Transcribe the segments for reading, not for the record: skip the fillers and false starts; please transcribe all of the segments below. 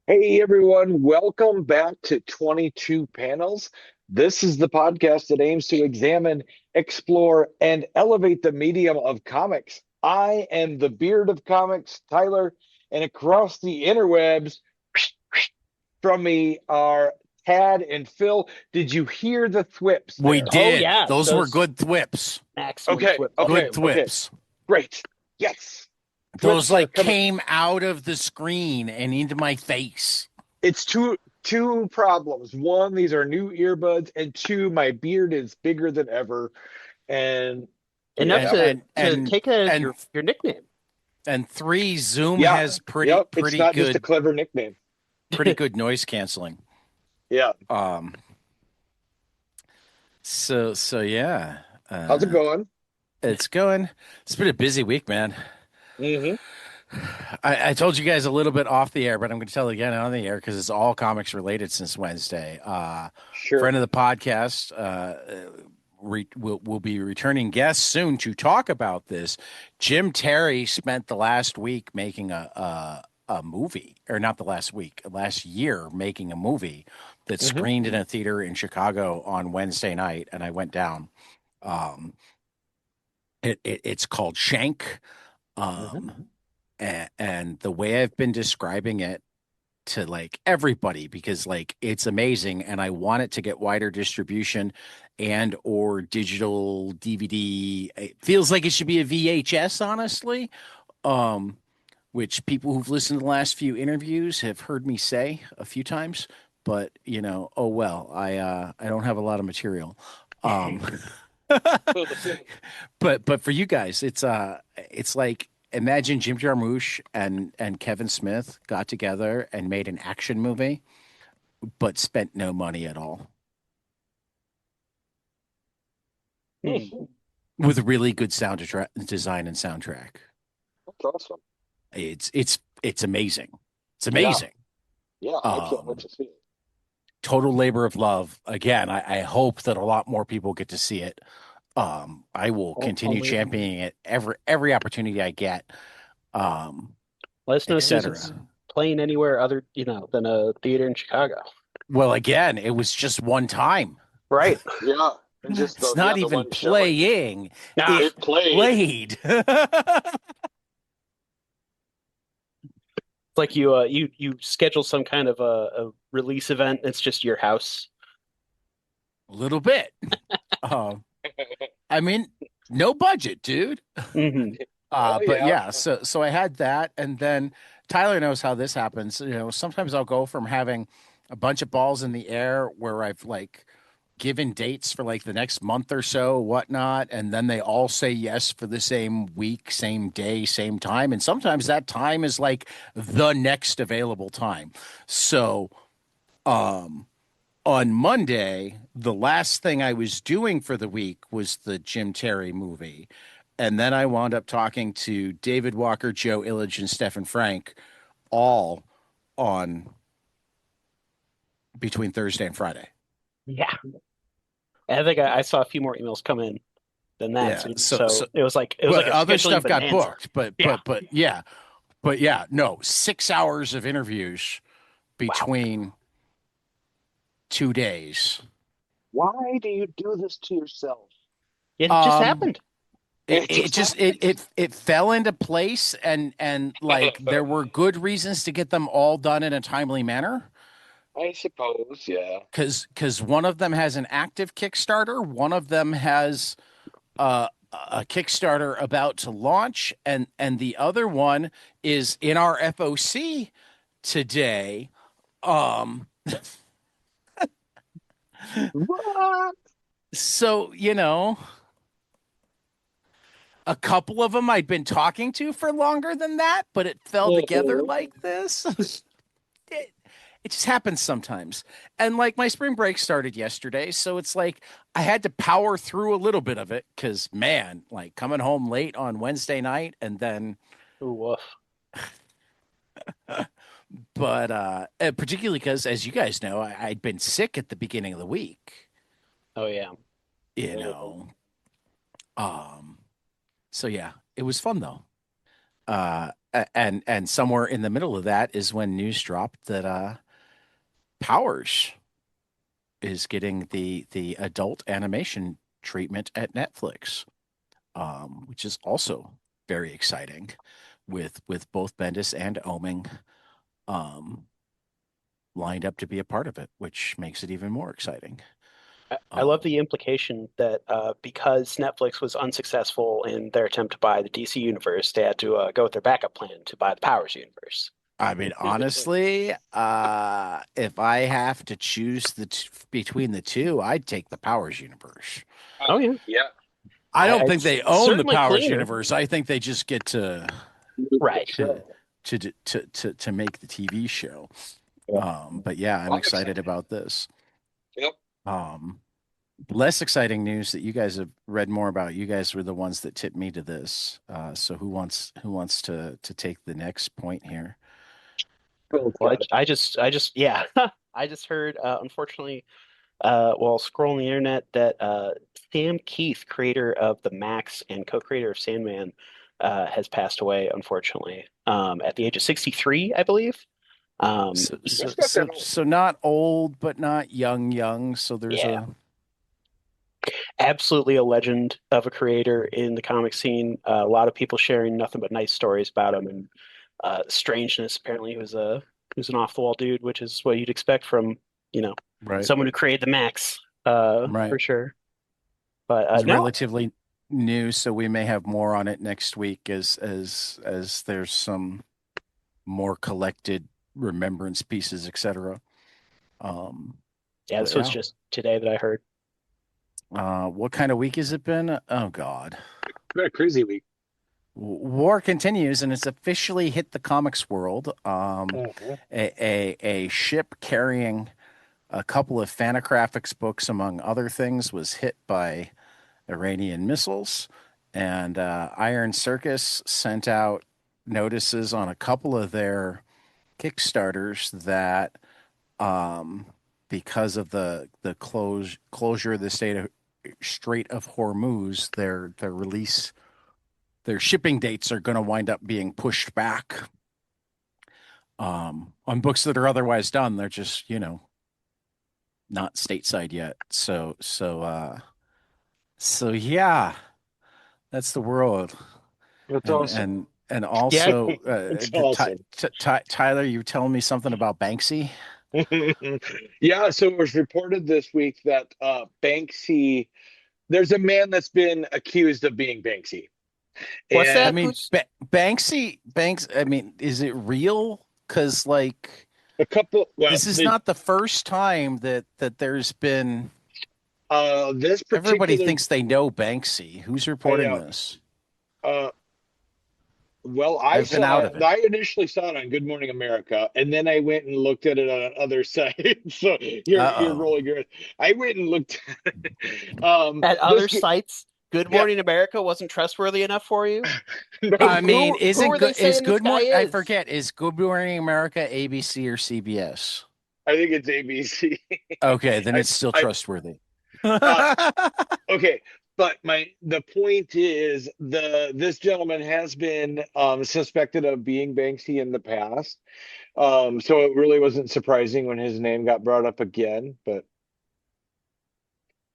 Hey everyone, welcome back to 22 Panels. This is the podcast that aims to examine, explore, and elevate the medium of comics. I am the beard of comics, Tyler, and across the interwebs from me are Tad and Phil. Did you hear the thwips We there? Oh did. yeah, Those were those good thwips. maximum Okay, thwip okay, Good volume. okay. thwips. Great. Yes. Those Thwips are like coming. came out of the screen and into my face. It's two problems. One, these are new earbuds, and two, my beard is bigger than ever. And Enough And yeah, to and to and take that as and your nickname. and three, Zoom yeah, has pretty yep. It's pretty not just a good clever nickname. pretty good noise canceling. Yeah. Um so yeah. How's it Uh going? it's going. It's been a busy week, man. Hmm. I told you guys a little bit off the air, but I'm going to tell it again on the air because it's all comics related since Wednesday. Sure. Friend of the podcast will be returning guests soon to talk about this. Jim Terry spent the last week making a movie, or not the last week, last year making a movie that Hmm. screened in a theater in Chicago on Wednesday night, and I went down. Um, it's called Shank. Hmm. And the way I've been describing it to like everybody because like it's amazing and I want it to get wider distribution and or digital DVD. It feels like it should be a VHS, honestly. Um, which people who've listened to the last few interviews have heard me say a few times, but oh well, I don't have a lot of material. Um, but for you guys, it's like imagine Jim Jarmusch and Kevin Smith got together and made an action movie, but spent no money at all Hmm. with really good design and soundtrack. That's awesome. It's amazing. It's Yeah, amazing. yeah. I can't wait Um, to see it. Total labor of love. Again, I hope that a lot more people get to see it. I will continue Only championing it every opportunity I get. Um, let us know as soon as it's etc. playing anywhere other, than a theater in Chicago. Well, again, it was just one time. Right. Yeah. And just It's the not other even one showing. playing. Nah, It It played. played. it's like you schedule some kind of a release event. It's just your house. A little bit. Um, I mean, no budget, dude. Hmm. Oh But yeah. yeah, so I had that, and then Tyler knows how this happens. Sometimes I'll go from having a bunch of balls in the air where I've like given dates for like the next month or so, whatnot, and then they all say yes for the same week, same day, same time, and sometimes that time is like the next available time. So, um, on Monday, the last thing I was doing for the week was the Jim Terry movie. And then I wound up talking to David Walker, Joe Illidge, and Stephen Frank all on between Thursday and Friday. Yeah. I think I saw a few more emails come in than that. Yeah. So, So so it was like well, a other scheduling stuff got bonanza. booked, but Yeah. no, 6 hours of interviews Wow. between 2 days. Why do you do this to yourself? It just Um, happened. it, It it just just happened. it fell into place and like there were good reasons to get them all done in a timely manner. I suppose, yeah. Because one of them has an active Kickstarter, one of them has a Kickstarter about to launch, and the other one is in our FOC today. Um, What? so a couple of them I'd been talking to for longer than that, but it fell together Mhm. like this. it, it just happens sometimes. And like my spring break started yesterday, so it's like I had to power through a little bit of it because man, like coming home late on Wednesday night and then Ooh, woof. but particularly because as you guys know, I'd been sick at the beginning of the week, Oh yeah. you Mhm. know. Um so yeah, it was fun though. Uh and somewhere in the middle of that is when news dropped that Powers is getting the adult animation treatment at Netflix, which is also very exciting, with both Bendis and Oeming um, lined up to be a part of it, which makes it even more exciting. I love the implication that because Netflix was unsuccessful in their attempt to buy the DC universe, they had to go with their backup plan to buy the Powers universe. I mean, honestly, if I have to choose between the two, I'd take the Powers universe. Oh yeah, Yeah. I don't think it's they own the certainly Powers cleaner. universe. I think they just get to Right. to make the TV show. Yeah. But yeah, I'm I'm excited excited. about this. Yep. Less exciting news that you guys have read more about. You guys were the ones that tipped me to this. So who wants to take the next point here? Well, yeah, I just heard, unfortunately, while scrolling the internet, that Sam Keith, creator of the Max and co-creator of Sandman, has passed away, unfortunately, at the age of 63, I believe. So so That's not so that old. so not old, but not young. So there's Yeah, absolutely a legend of a creator in the comic scene. A lot of people sharing nothing but nice stories about him and strangeness. Apparently, he was an off-the-wall dude, which is what you'd expect from, right, someone who created the Max, right. for sure. But It's no, relatively new, so we may have more on it next week as there's some more collected remembrance pieces, etc. Um, yeah, but this was yeah, just today that I heard. what kind of week has it been? Oh God. Been a crazy week. War continues, and it's officially hit the comics world. Mhm. A ship carrying a couple of Fantagraphics books, among other things, was hit by Iranian missiles, and Iron Circus sent out notices on a couple of their Kickstarters that, um, because of the closure of the Strait of Hormuz, their shipping dates are going to wind up being pushed back. On books that are otherwise done, they're just not stateside yet. So yeah, that's the world. That's And awesome. and and Yeah, also, It's awesome. Tyler, you telling me something about Banksy? Yeah, so it was reported this week that Banksy, there's a man that's been accused of being Banksy. what's I And that? mean, Who's Banks. I mean, is it real? Because like a couple, well, this is not the first time that there's been. this Everybody particular, thinks they know Banksy. Who's I reporting this? uh, well, I've been out of it. I initially saw it on Good Morning America, and then I went and looked at it on other sites. So you're Uh-oh. rolling your. I went and looked at it. at other This, sites? Good yeah, Morning America wasn't trustworthy enough for you? no, I mean, is Who it are they good? Is saying this Good guy Morning? I is? forget. Is Good Morning America ABC or CBS? I think it's ABC. Okay, then I, it's still I, trustworthy. uh, okay, but the point is this gentleman has been suspected of being Banksy in the past. So it really wasn't surprising when his name got brought up again. But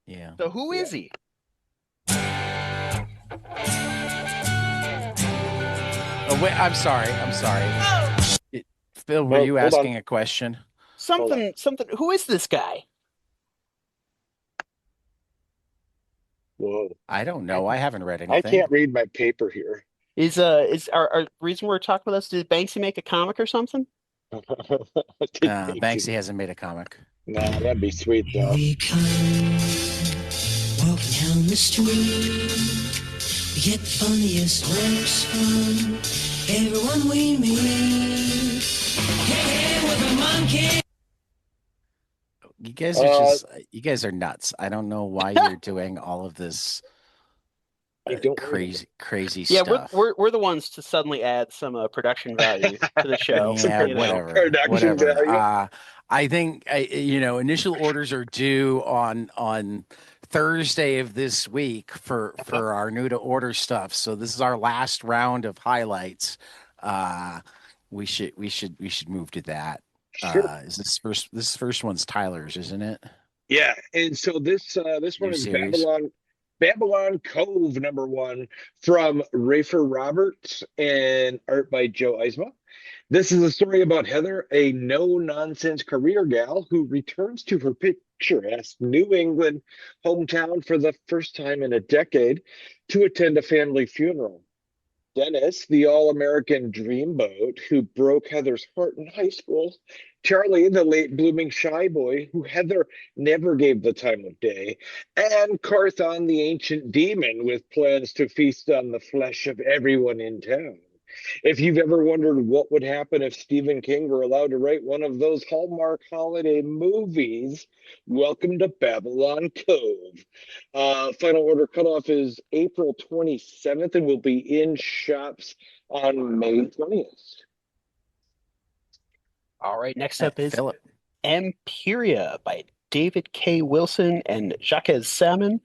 Yeah. So who yeah, is he? Oh wait, I'm sorry. I'm sorry. Phil, were well, you hold on, asking a question? hold on. Something. Who is this guy? Whoa, I don't know. I haven't read I anything. can't read my paper here. Is our reason we're talking about this? Did Banksy make a comic or something? Did Banksy? Banksy hasn't made a comic. No, that'd be sweet Here though. we come, walking down the street. We get the funniest looks from everyone we meet. Hey, we're the monkey. You guys are nuts. I don't know why you're doing all of this I don't read crazy Yeah, stuff. we're the ones to suddenly add some production value to the show. Yeah, You know? production whatever. value. I think initial orders are due on Thursday of this week for our new to order stuff. So this is our last round of highlights. Uh, we should move to that. Sure. Is this first one's Tyler's, isn't it? Yeah, and so this one New is series. Babylon Cove #1 from Rafer Roberts and art by Joe Eisma. This is a story about Heather, a no-nonsense career gal who returns to her picturesque New England hometown for the first time in a decade to attend a family funeral. Dennis, the all-American dreamboat who broke Heather's heart in high school. Charlie, the late blooming shy boy who Heather never gave the time of day. And Carthon, the ancient demon with plans to feast on the flesh of everyone in town. If you've ever wondered what would happen if Stephen King were allowed to write one of those Hallmark holiday movies, welcome to Babylon Cove. Final order cutoff is April 27th and will be in shops on May 20th. All right, next up is Philip. Empiria by David K. Wilson and Jacques Salmon.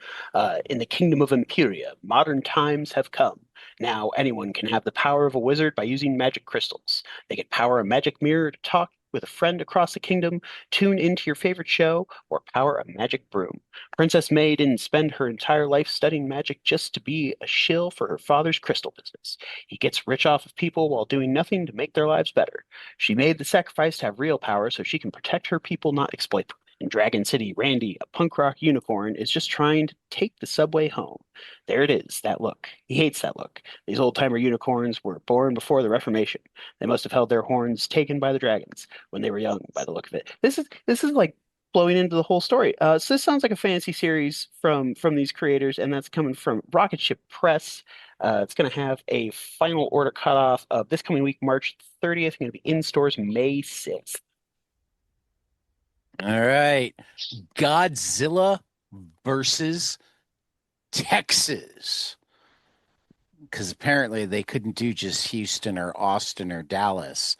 In the kingdom of Empiria, modern times have come. Now anyone can have the power of a wizard by using magic crystals. They can power a magic mirror to talk with a friend across the kingdom, tune into your favorite show, or power a magic broom. Princess May didn't spend her entire life studying magic just to be a shill for her father's crystal business. He gets rich off of people while doing nothing to make their lives better. She made the sacrifice to have real power so she can protect her people, not exploit them. In Dragon City, Randy, a punk rock unicorn, is just trying to take the subway home. There it is, that look. He hates that look. These old-timer unicorns were born before the Reformation. They must have held their horns taken by the dragons when they were young, by the look of it. This is like blowing into the whole story. So this sounds like a fantasy series from these creators, and that's coming from Rocket Ship Press. It's going to have a final order cutoff of this coming week, March 30th. Going to be in stores May 6th. All right. Godzilla versus Texas. Because apparently they couldn't do just Houston or Austin or Dallas.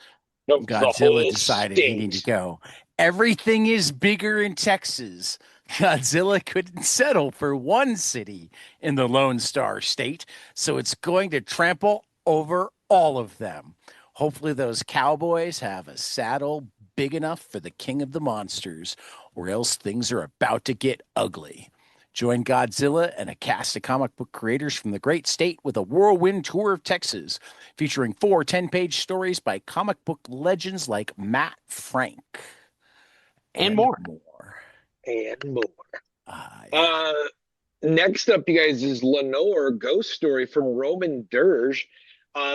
No, Godzilla decided he needed to go. Everything is bigger in Texas. Godzilla couldn't settle for one city in the Lone Star State, so it's going to trample over all of them. Hopefully those cowboys have a saddle big enough for the king of the monsters, or else things are about to get ugly. Join Godzilla and a cast of comic book creators from the great state with a whirlwind tour of Texas, featuring 4 10-page stories by comic book legends like Matt Frank. And more. And more. Next up, you guys, is Lenore, Ghost Story from Roman Dirge.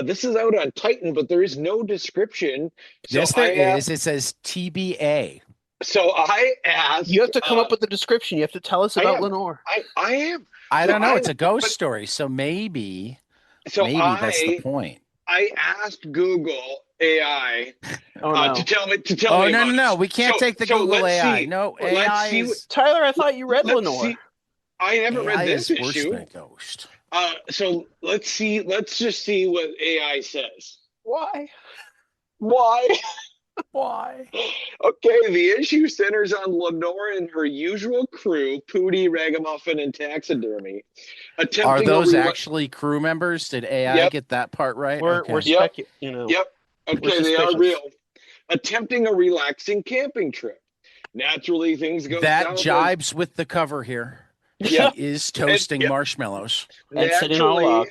This is out on Titan, but there is no description. So yes, there is. It says TBA. So I asked. You have to come up with the description. You have to tell us about Lenore. I am. I don't know. It's a ghost story, so maybe that's the point. I asked Google AI to tell me. Oh no! We can't take the Google AI. No, AI is. Tyler, I thought you read Lenore. I haven't read this issue. Worse than a ghost. So let's see. Let's just see what AI says. Why? Why? Okay, the issue centers on Lenore and her usual crew, Pootie, Ragamuffin, and Taxidermy. Are those actually crew members? Did AI get that part right? We're speculating. Yep. Okay, they are real. Attempting a relaxing camping trip. Naturally, things go that jibes with the cover here. Yeah. She is toasting marshmallows. And sitting on a log.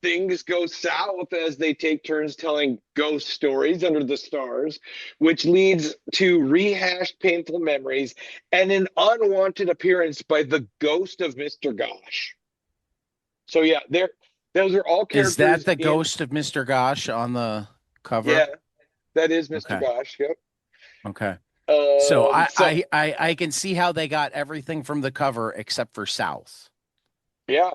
Things go south as they take turns telling ghost stories under the stars, which leads to rehashed painful memories and an unwanted appearance by the ghost of Mr. Gosh. So yeah, those are all characters. Is that the ghost of Mr. Gosh on the cover? Yeah, that is Mr. Gosh. Yep. Okay. So I can see how they got everything from the cover except for south. Yeah.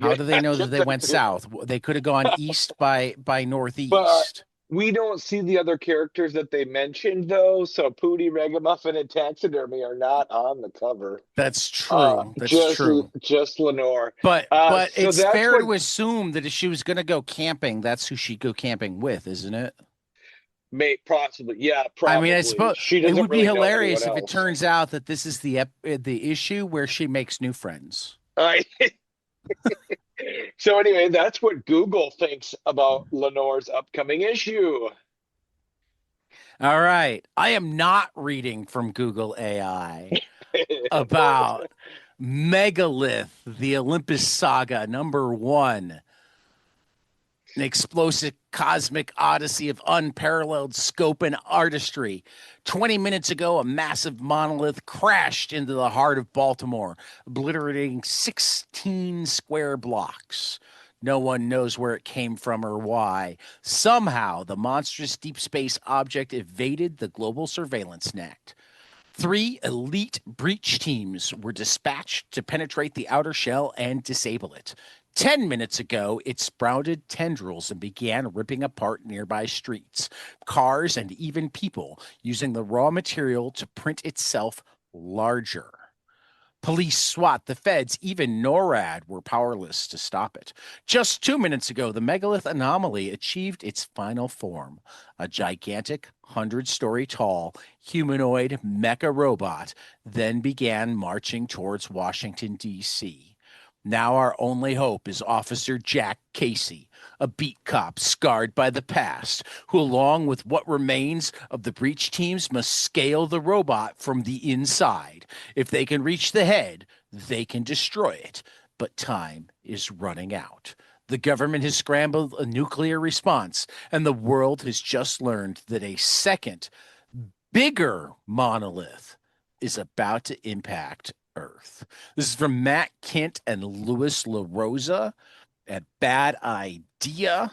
How do they know that they went south? They could have gone east by northeast. But we don't see the other characters that they mentioned, though. So Pootie, Ragamuffin, and Taxidermy are not on the cover. That's true. That's true. Just Lenore. But it's fair to assume that if she was going to go camping, that's who she'd go camping with, isn't it? Possibly, yeah. Probably. I mean, I suppose it would be hilarious if it turns out that this is the issue where she makes new friends. So anyway, that's what Google thinks about Lenore's upcoming issue. All right. I am not reading from Google AI about Megalith, the Olympus Saga, #1. An explosive cosmic odyssey of unparalleled scope and artistry. 20 minutes ago, a massive monolith crashed into the heart of Baltimore, obliterating 16 square blocks. No one knows where it came from or why. Somehow, the monstrous deep space object evaded the global surveillance net. 3 elite breach teams were dispatched to penetrate the outer shell and disable it. 10 minutes ago, it sprouted tendrils and began ripping apart nearby streets, cars, and even people, using the raw material to print itself larger. Police, SWAT, the feds, even NORAD were powerless to stop it. Just 2 minutes ago, the megalith anomaly achieved its final form, a gigantic, 100-story tall, humanoid mecha robot, then began marching towards Washington, D.C. Now our only hope is Officer Jack Casey, a beat cop scarred by the past, who, along with what remains of the breach teams, must scale the robot from the inside. If they can reach the head, they can destroy it. But time is running out. The government has scrambled a nuclear response, and the world has just learned that a second, bigger monolith is about to impact Earth. This is from Matt Kint and Louis LaRosa at Bad Idea.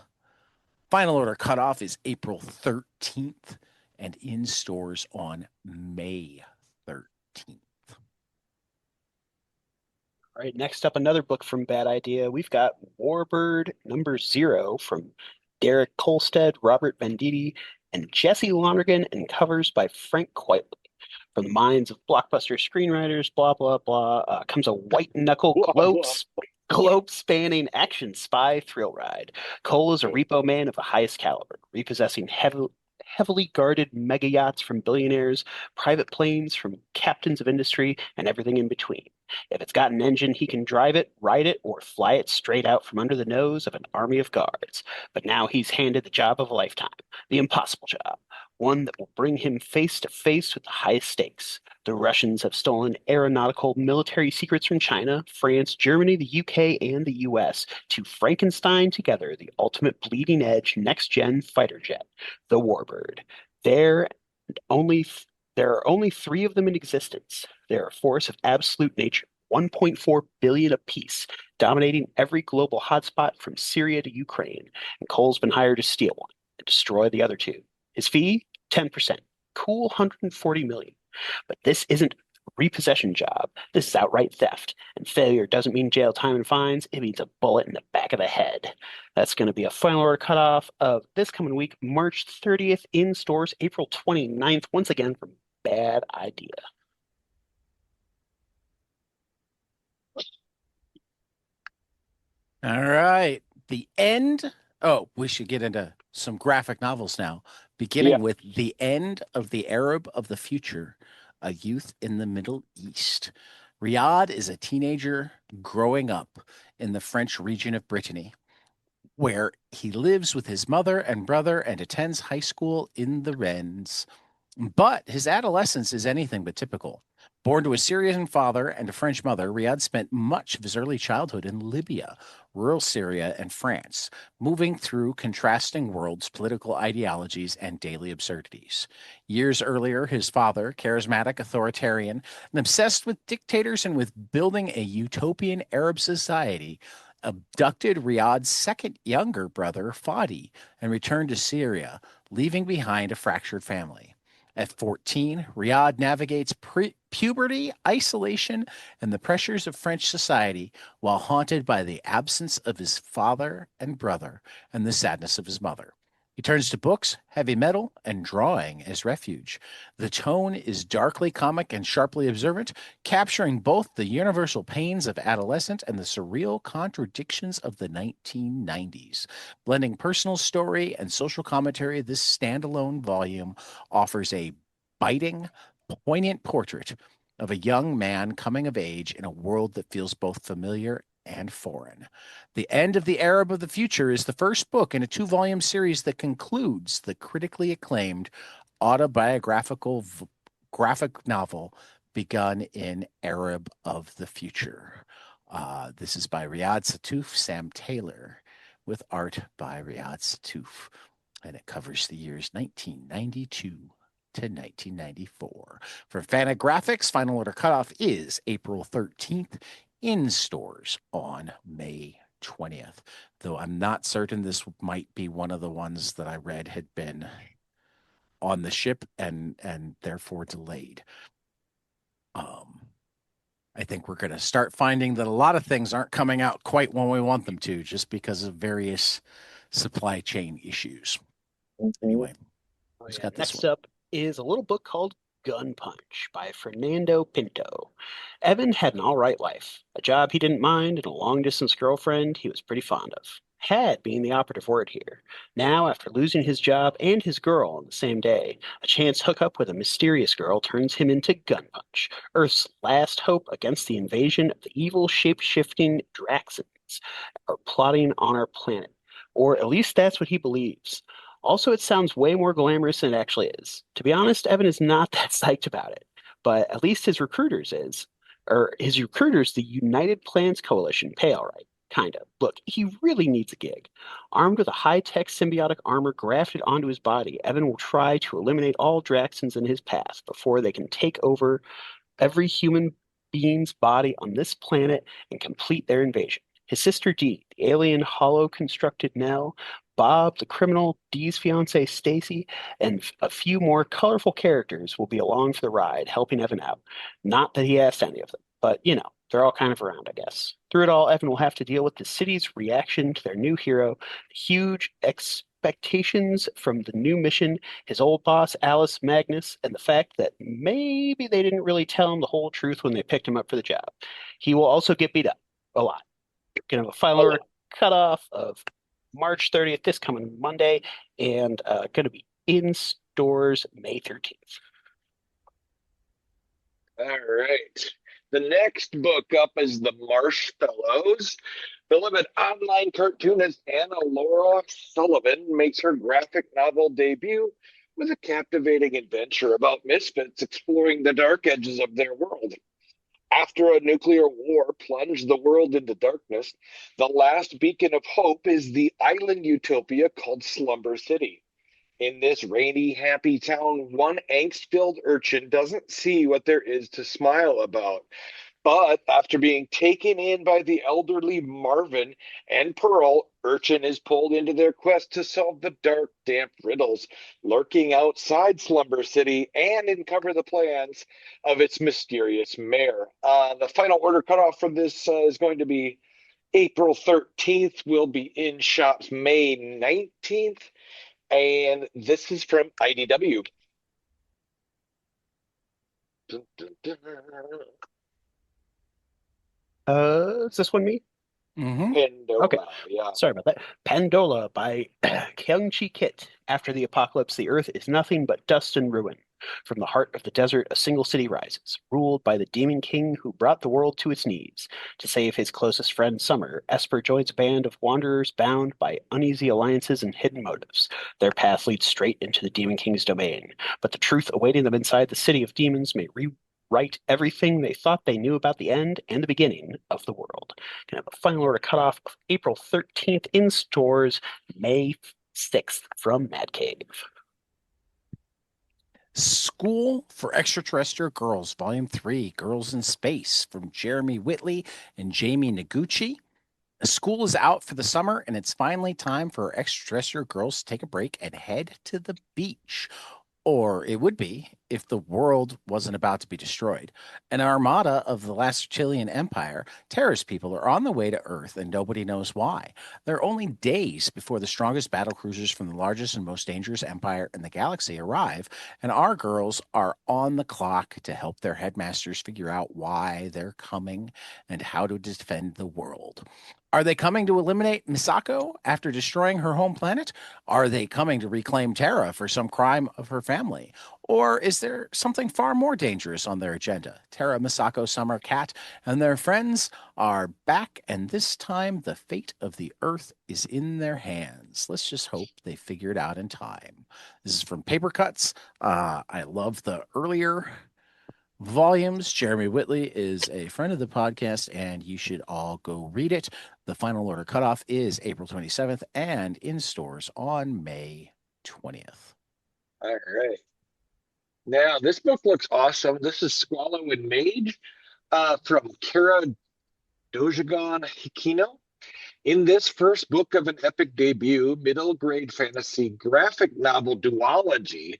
Final order cutoff is April 13th and in stores on May 13th. All right, next up, another book from Bad Idea. We've got Warbird #0 from Derek Kolstad, Robert Venditti, and Jesse Lonergan, and covers by Frank Quitely. From the minds of blockbuster screenwriters, blah, blah, blah, comes a white-knuckle globe-spanning action spy thrill ride. Cole is a repo man of the highest caliber, repossessing heavily guarded mega yachts from billionaires, private planes from captains of industry, and everything in between. If it's got an engine, he can drive it, ride it, or fly it straight out from under the nose of an army of guards. But now he's handed the job of a lifetime, the impossible job, one that will bring him face to face with the highest stakes. The Russians have stolen aeronautical military secrets from China, France, Germany, the UK, and the US to Frankenstein together the ultimate bleeding edge next gen fighter jet, the Warbird. There only there are only 3 of them in existence. They're a force of absolute nature, 1.4 billion apiece, dominating every global hotspot from Syria to Ukraine. And Cole's been hired to steal one and destroy the other 2. His fee, 10%. Cool 140 million. But this isn't a repossession job. This is outright theft. And failure doesn't mean jail time and fines. It means a bullet in the back of the head. That's going to be a final order cutoff of this coming week, March 30th, in stores April 29th, once again from Bad Idea. All right. The end. Oh, we should get into some graphic novels now, beginning with The End of the Arab of the Future, a youth in the Middle East. Riyadh is a teenager growing up in the French region of Brittany, where he lives with his mother and brother and attends high school in the Rennes. But his adolescence is anything but typical. Born to a Syrian father and a French mother, Riyadh spent much of his early childhood in Libya, rural Syria, and France, moving through contrasting worlds, political ideologies, and daily absurdities. Years earlier, his father, charismatic, authoritarian, and obsessed with dictators and with building a utopian Arab society, abducted Riyadh's second younger brother, Fadi, and returned to Syria, leaving behind a fractured family. At 14, Riyadh navigates puberty, isolation, and the pressures of French society while haunted by the absence of his father and brother and the sadness of his mother. He turns to books, heavy metal, and drawing as refuge. The tone is darkly comic and sharply observant, capturing both the universal pains of adolescence and the surreal contradictions of the 1990s. Blending personal story and social commentary, this standalone volume offers a biting, poignant portrait of a young man coming of age in a world that feels both familiar and foreign. The End of the Arab of the Future is the first book in a 2-volume series that concludes the critically acclaimed autobiographical graphic novel begun in Arab of the Future. This is by Riyad Sattouf, Sam Taylor, with art by Riyad Sattouf, and it covers the years 1992 to 1994. For Fantagraphics, Final Order Cutoff is April 13th, in stores on May 20th, though I'm not certain this might be one of the ones that I read had been on the ship and therefore delayed. I think we're going to start finding that a lot of things aren't coming out quite when we want them to, just because of various supply chain issues. Anyway, who's got this Next one? up is a little book called Gun Punch by Fernando Pinto. Evan had an all right life, a job he didn't mind, and a long distance girlfriend he was pretty fond of. Had being the operative word here. Now, after losing his job and his girl on the same day, a chance hookup with a mysterious girl turns him into Gun Punch, Earth's last hope against the invasion of the evil shape-shifting Draxons are plotting on our planet. Or at least that's what he believes. Also, it sounds way more glamorous than it actually is. To be honest, Evan is not that psyched about it, but at least his recruiters is. Or his recruiters, the United Plans Coalition, pay all right. Kind of. Look, he really needs a gig. Armed with a high-tech symbiotic armor grafted onto his body, Evan will try to eliminate all Draxons in his path before they can take over every human being's body on this planet and complete their invasion. His sister Dee, the alien hollow-constructed Nell, Bob, the criminal, Dee's fiancée Stacy, and a few more colorful characters will be along for the ride, helping Evan out. Not that he asked any of them, but they're all kind of around, I guess. Through it all, Evan will have to deal with the city's reaction to their new hero, huge expectations from the new mission, his old boss, Alice Magnus, and the fact that maybe they didn't really tell him the whole truth when they picked him up for the job. He will also get beat up a lot. Gonna have a final order cutoff of March 30th, this coming Monday, and gonna be in stores May 13th. All right. The next book up is The Marshfellows. Beloved online cartoonist Anna Laura Sullivan makes her graphic novel debut with a captivating adventure about misfits exploring the dark edges of their world. After a nuclear war plunged the world into darkness, the last beacon of hope is the island utopia called Slumber City. In this rainy, happy town, one angst-filled urchin doesn't see what there is to smile about. But after being taken in by the elderly Marvin and Pearl, Urchin is pulled into their quest to solve the dark, damp riddles lurking outside Slumber City and uncover the plans of its mysterious mayor. The final order cutoff for this is going to be April 13th. Will be in shops May 19th. And this is from IDW. Dun, dun, dun. Is this one me? Mm-hmm. Pandola, Okay. yeah. Sorry about that. Pandola by Kyung-Chi Kit. After the apocalypse, the earth is nothing but dust and ruin. From the heart of the desert, a single city rises, ruled by the demon king who brought the world to its knees. To save his closest friend, Summer, Esper joins a band of wanderers bound by uneasy alliances and hidden motives. Their path leads straight into the demon king's domain, but the truth awaiting them inside the city of demons may rewrite everything they thought they knew about the end and the beginning of the world. Can have a final order cutoff of April 13th in stores, May 6th from Mad Cave. School for Extraterrestrial Girls, Volume 3, Girls in Space, from Jeremy Whitley and Jamie Noguchi. School is out for the summer, and it's finally time for extraterrestrial girls to take a break and head to the beach. Or it would be if the world wasn't about to be destroyed. An armada of the last Chilean Empire, terrorist people, are on the way to Earth, and nobody knows why. There are only days before the strongest battle cruisers from the largest and most dangerous empire in the galaxy arrive, and our girls are on the clock to help their headmasters figure out why they're coming and how to defend the world. Are they coming to eliminate Misako after destroying her home planet? Are they coming to reclaim Terra for some crime of her family? Or is there something far more dangerous on their agenda? Terra, Misako, Summer, Cat, and their friends are back, and this time the fate of the Earth is in their hands. Let's just hope they figure it out in time. This is from Paper Cuts. I love the earlier volumes. Jeremy Whitley is a friend of the podcast, and you should all go read it. The final order cutoff is April 27th and in stores on May 20th. All right. Now, this book looks awesome. This is Swallow and Mage from Kara Dojagon Hikino. In this first book of an epic debut, middle grade fantasy graphic novel duology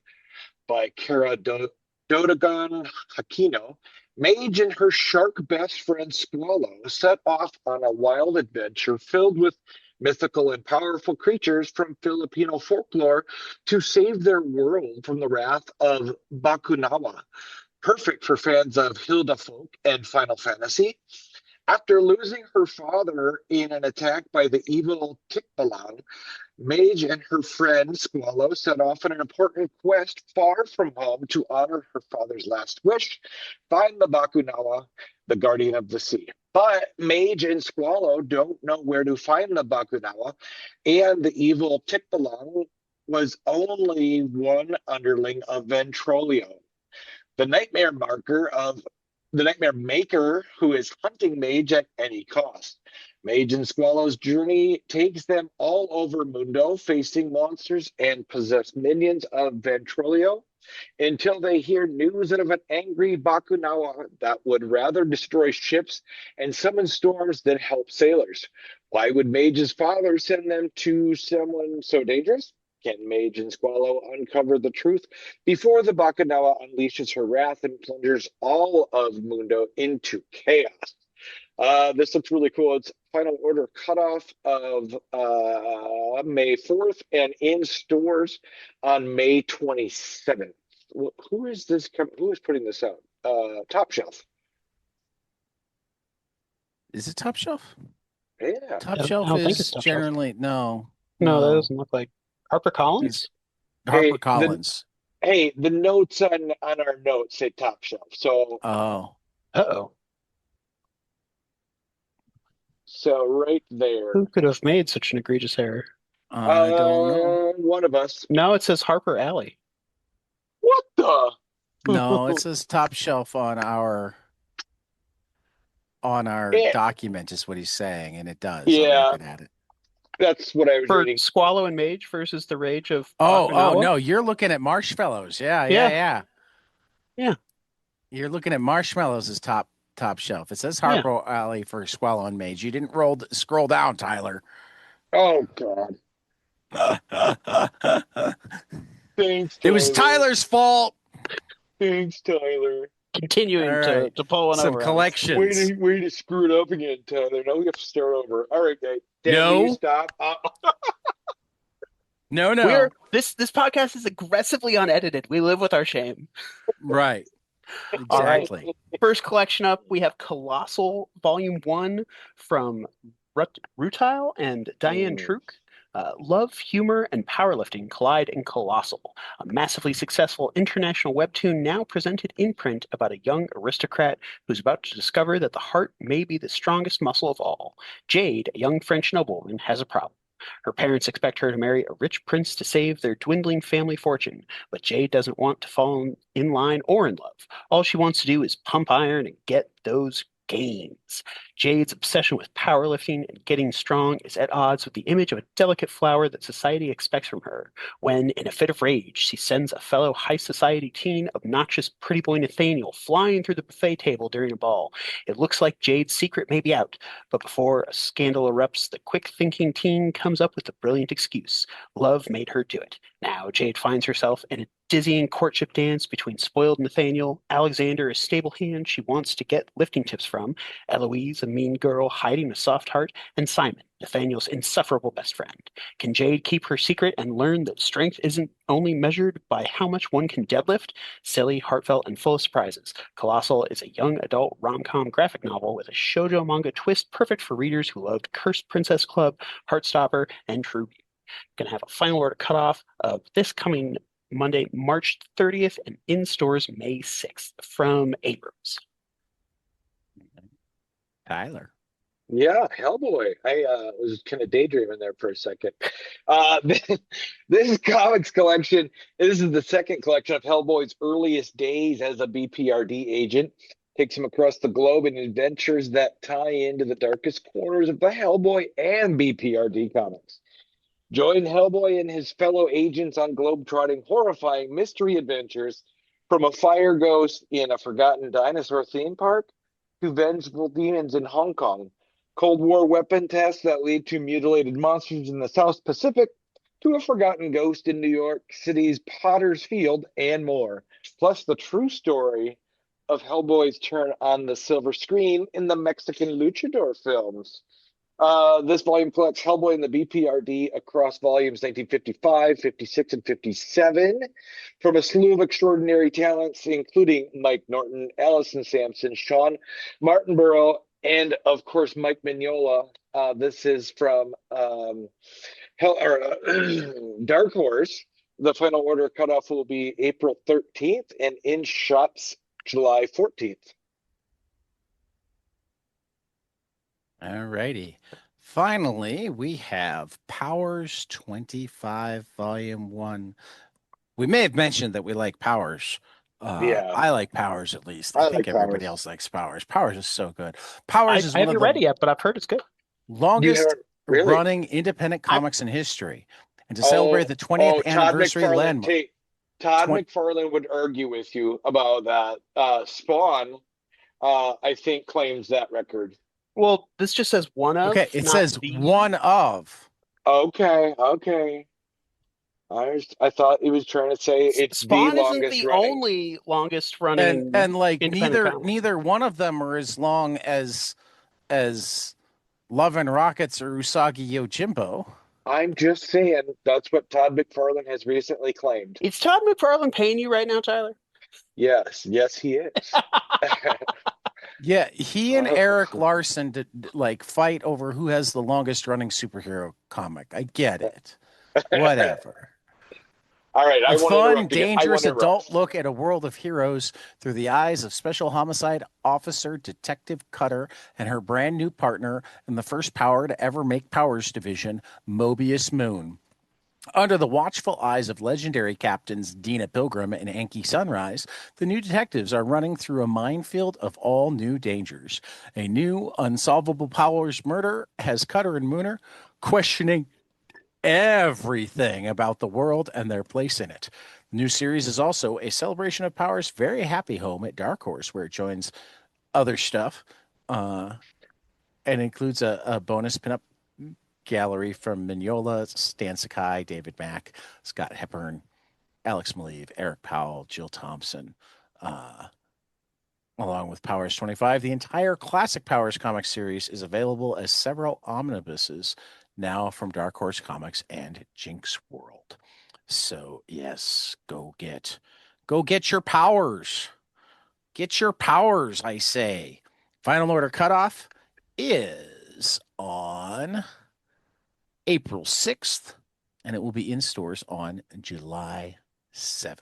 by Kara Dodagon Hakino, Mage and her shark best friend Squallow set off on a wild adventure filled with mythical and powerful creatures from Filipino folklore to save their world from the wrath of Bakunawa. Perfect for fans of Hilda Folk and Final Fantasy. After losing her father in an attack by the evil Tikbalang, Mage and her friend Squallow set off on an important quest far from home to honor her father's last wish, find the Bakunawa, the guardian of the sea. But Mage and Squallow don't know where to find the Bakunawa, and the evil Tikbalang was only one underling of Ventrolio, the nightmare maker who is hunting Mage at any cost. Mage and Squallow's journey takes them all over Mundo, facing monsters and possessed minions of Ventrolio, until they hear news of an angry Bakunawa that would rather destroy ships and summon storms than help sailors. Why would Mage's father send them to someone so dangerous? Can Mage and Squallow uncover the truth before the Bakunawa unleashes her wrath and plungers all of Mundo into chaos? This looks really cool. It's final order cutoff of May 4th and in stores on May 27th. Who is this? Who is putting this out? Top Shelf. Is it Top Shelf? Yeah. Top I Shelf don't think is it's Top Shelf. generally No, that doesn't look like HarperCollins. HarperCollins. Hey, the notes on our notes say Top Shelf. So Oh, Uh-oh. so right there. Who could have made such an egregious error? I don't know. One of us. No, it says Harper Alley. What the? No, it says Top Shelf on our Yeah. document is what he's saying, and it does. Yeah. I'm looking at it. That's what I was For reading. Squallow and Mage versus the Rage of Oh, Bakunawa? no, you're looking at Marshmallows. Yeah. Yeah. You're looking at Marshmallows as top shelf. It says Yeah. Harper Alley for Squallow and Mage. You didn't scroll down, Tyler. Oh God. Thanks, It was Tyler. Tyler's fault. Thanks, Tyler. Continuing All right. to pull one Some over. on us. collections. Way to screw it up again, Tyler. Now we have to start over. All right, guys. Dan, No. will you stop? No. This podcast is aggressively unedited. We live with our shame. Right. All right. Exactly. First collection up, we have Colossal Volume 1 from Rutile and Diane Truk. Love, humor, and powerlifting collide in Colossal, a massively successful international webtoon now presented in print about a young aristocrat who's about to discover that the heart may be the strongest muscle of all. Jade, a young French noblewoman, has a problem. Her parents expect her to marry a rich prince to save their dwindling family fortune, but Jade doesn't want to fall in line or in love. All she wants to do is pump iron and get those gains. Jade's obsession with powerlifting and getting strong is at odds with the image of a delicate flower that society expects from her, when, in a fit of rage, she sends a fellow high society teen, obnoxious pretty boy Nathaniel, flying through the buffet table during a ball. It looks like Jade's secret may be out, but before a scandal erupts, the quick-thinking teen comes up with a brilliant excuse. Love made her do it. Now Jade finds herself in a dizzying courtship dance between spoiled Nathaniel, Alexander, a stable hand she wants to get lifting tips from, Eloise, a mean girl hiding a soft heart, and Simon, Nathaniel's insufferable best friend. Can Jade keep her secret and learn that strength isn't only measured by how much one can deadlift? Silly, heartfelt, and full of surprises, Colossal is a young adult rom-com graphic novel with a shoujo manga twist perfect for readers who loved Cursed Princess Club, Heartstopper, and True Beauty. Going to have a final order cutoff of this coming Monday, March 30th, and in stores May 6th from Abrams. Tyler. Yeah, Hellboy. I was kind of daydreaming there for a second. This comics collection, this is the second collection of Hellboy's earliest days as a BPRD agent. Takes him across the globe in adventures that tie into the darkest corners of the Hellboy and BPRD comics. Join Hellboy and his fellow agents on globetrotting, horrifying mystery adventures from a fire ghost in a forgotten dinosaur theme park to vengeful demons in Hong Kong, Cold War weapon tests that lead to mutilated monsters in the South Pacific, to a forgotten ghost in New York City's Potter's Field, and more. Plus the true story of Hellboy's turn on the silver screen in the Mexican luchador films. This volume collects Hellboy and the BPRD across volumes 1955, 56, and 57 from a slew of extraordinary talents, including Mike Norton, Allison Sampson, Sean Martinborough, and of course Mike Mignola. This is from Dark Horse. The final order cutoff will be April 13th and in shops July 14th. All righty. Finally, we have Powers 25, Volume 1. We may have mentioned that we like Powers. Yeah. I like Powers at least. I I think like everybody Powers. else likes Powers. Powers is so good. Powers is I one of haven't the read it yet, but I've heard it's good. longest haven't- really? running independent comics in history. And to celebrate the 20th anniversary landmark. Todd Twen- McFarlane would argue with you about that. Spawn, I think, claims that record. Well, this just says one of. Okay, it not says the- one of. Okay. I thought he was trying to say it's Spawn the isn't longest the running. only longest running. And like independent comic. neither one of them are as long as Love and Rockets or Usagi Yojimbo. I'm just saying that's what Todd McFarlane has recently claimed. Is Todd McFarlane paying you right now, Tyler? Yes, he is. Yeah, he and Eric Larson did, like fight over who has the longest running superhero comic. I get it. Whatever. All right, A I want to fun, interrupt again. dangerous adult look at a world of heroes through the eyes of Special Homicide Officer Detective Cutter and her brand new partner in the first power to ever make Powers Division, Mobius Moon. Under the watchful eyes of legendary captains Dina Pilgrim and Anki Sunrise, the new detectives are running through a minefield of all new dangers. A new unsolvable Powers murder has Cutter and Mooner questioning everything about the world and their place in it. The new series is also a celebration of Powers' very happy home at Dark Horse, where it joins other stuff and includes a bonus pinup gallery from Mignola, Stan Sakai, David Mack, Scott Hepburn, Alex Maleev, Eric Powell, Jill Thompson, along with Powers 25. The entire classic Powers comic series is available as several omnibuses now from Dark Horse Comics and Jinx World. So yes, go get your Powers. Get your Powers, I say. Final order cutoff is on April 6th, and it will be in stores on July 7th.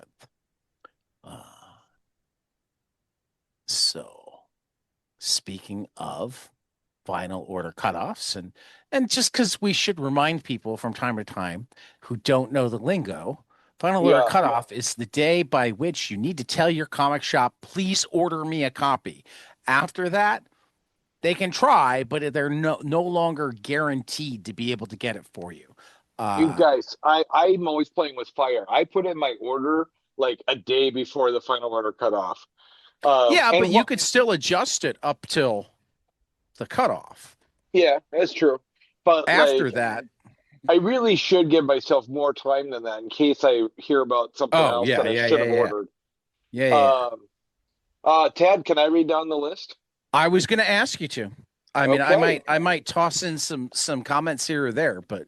So, speaking of final order cutoffs, and just because we should remind people from time to time who don't know the lingo, final order cutoff is the day by which you need to tell your comic shop, please order me a copy. After that, they can try, but they're no longer guaranteed to be able to get it for you. You guys, I'm always playing with fire. I put in my order like a day before the final order cutoff. Yeah, but you could still adjust it up till the cutoff. Yeah, that's true. But after that, I really should give myself more time than that in case I hear about something Oh, else yeah, that I yeah, should yeah, have yeah. ordered. Yeah. Tad, can I read down the list? I was going to ask you to. I mean, Okay. I might toss in some comments here or there, but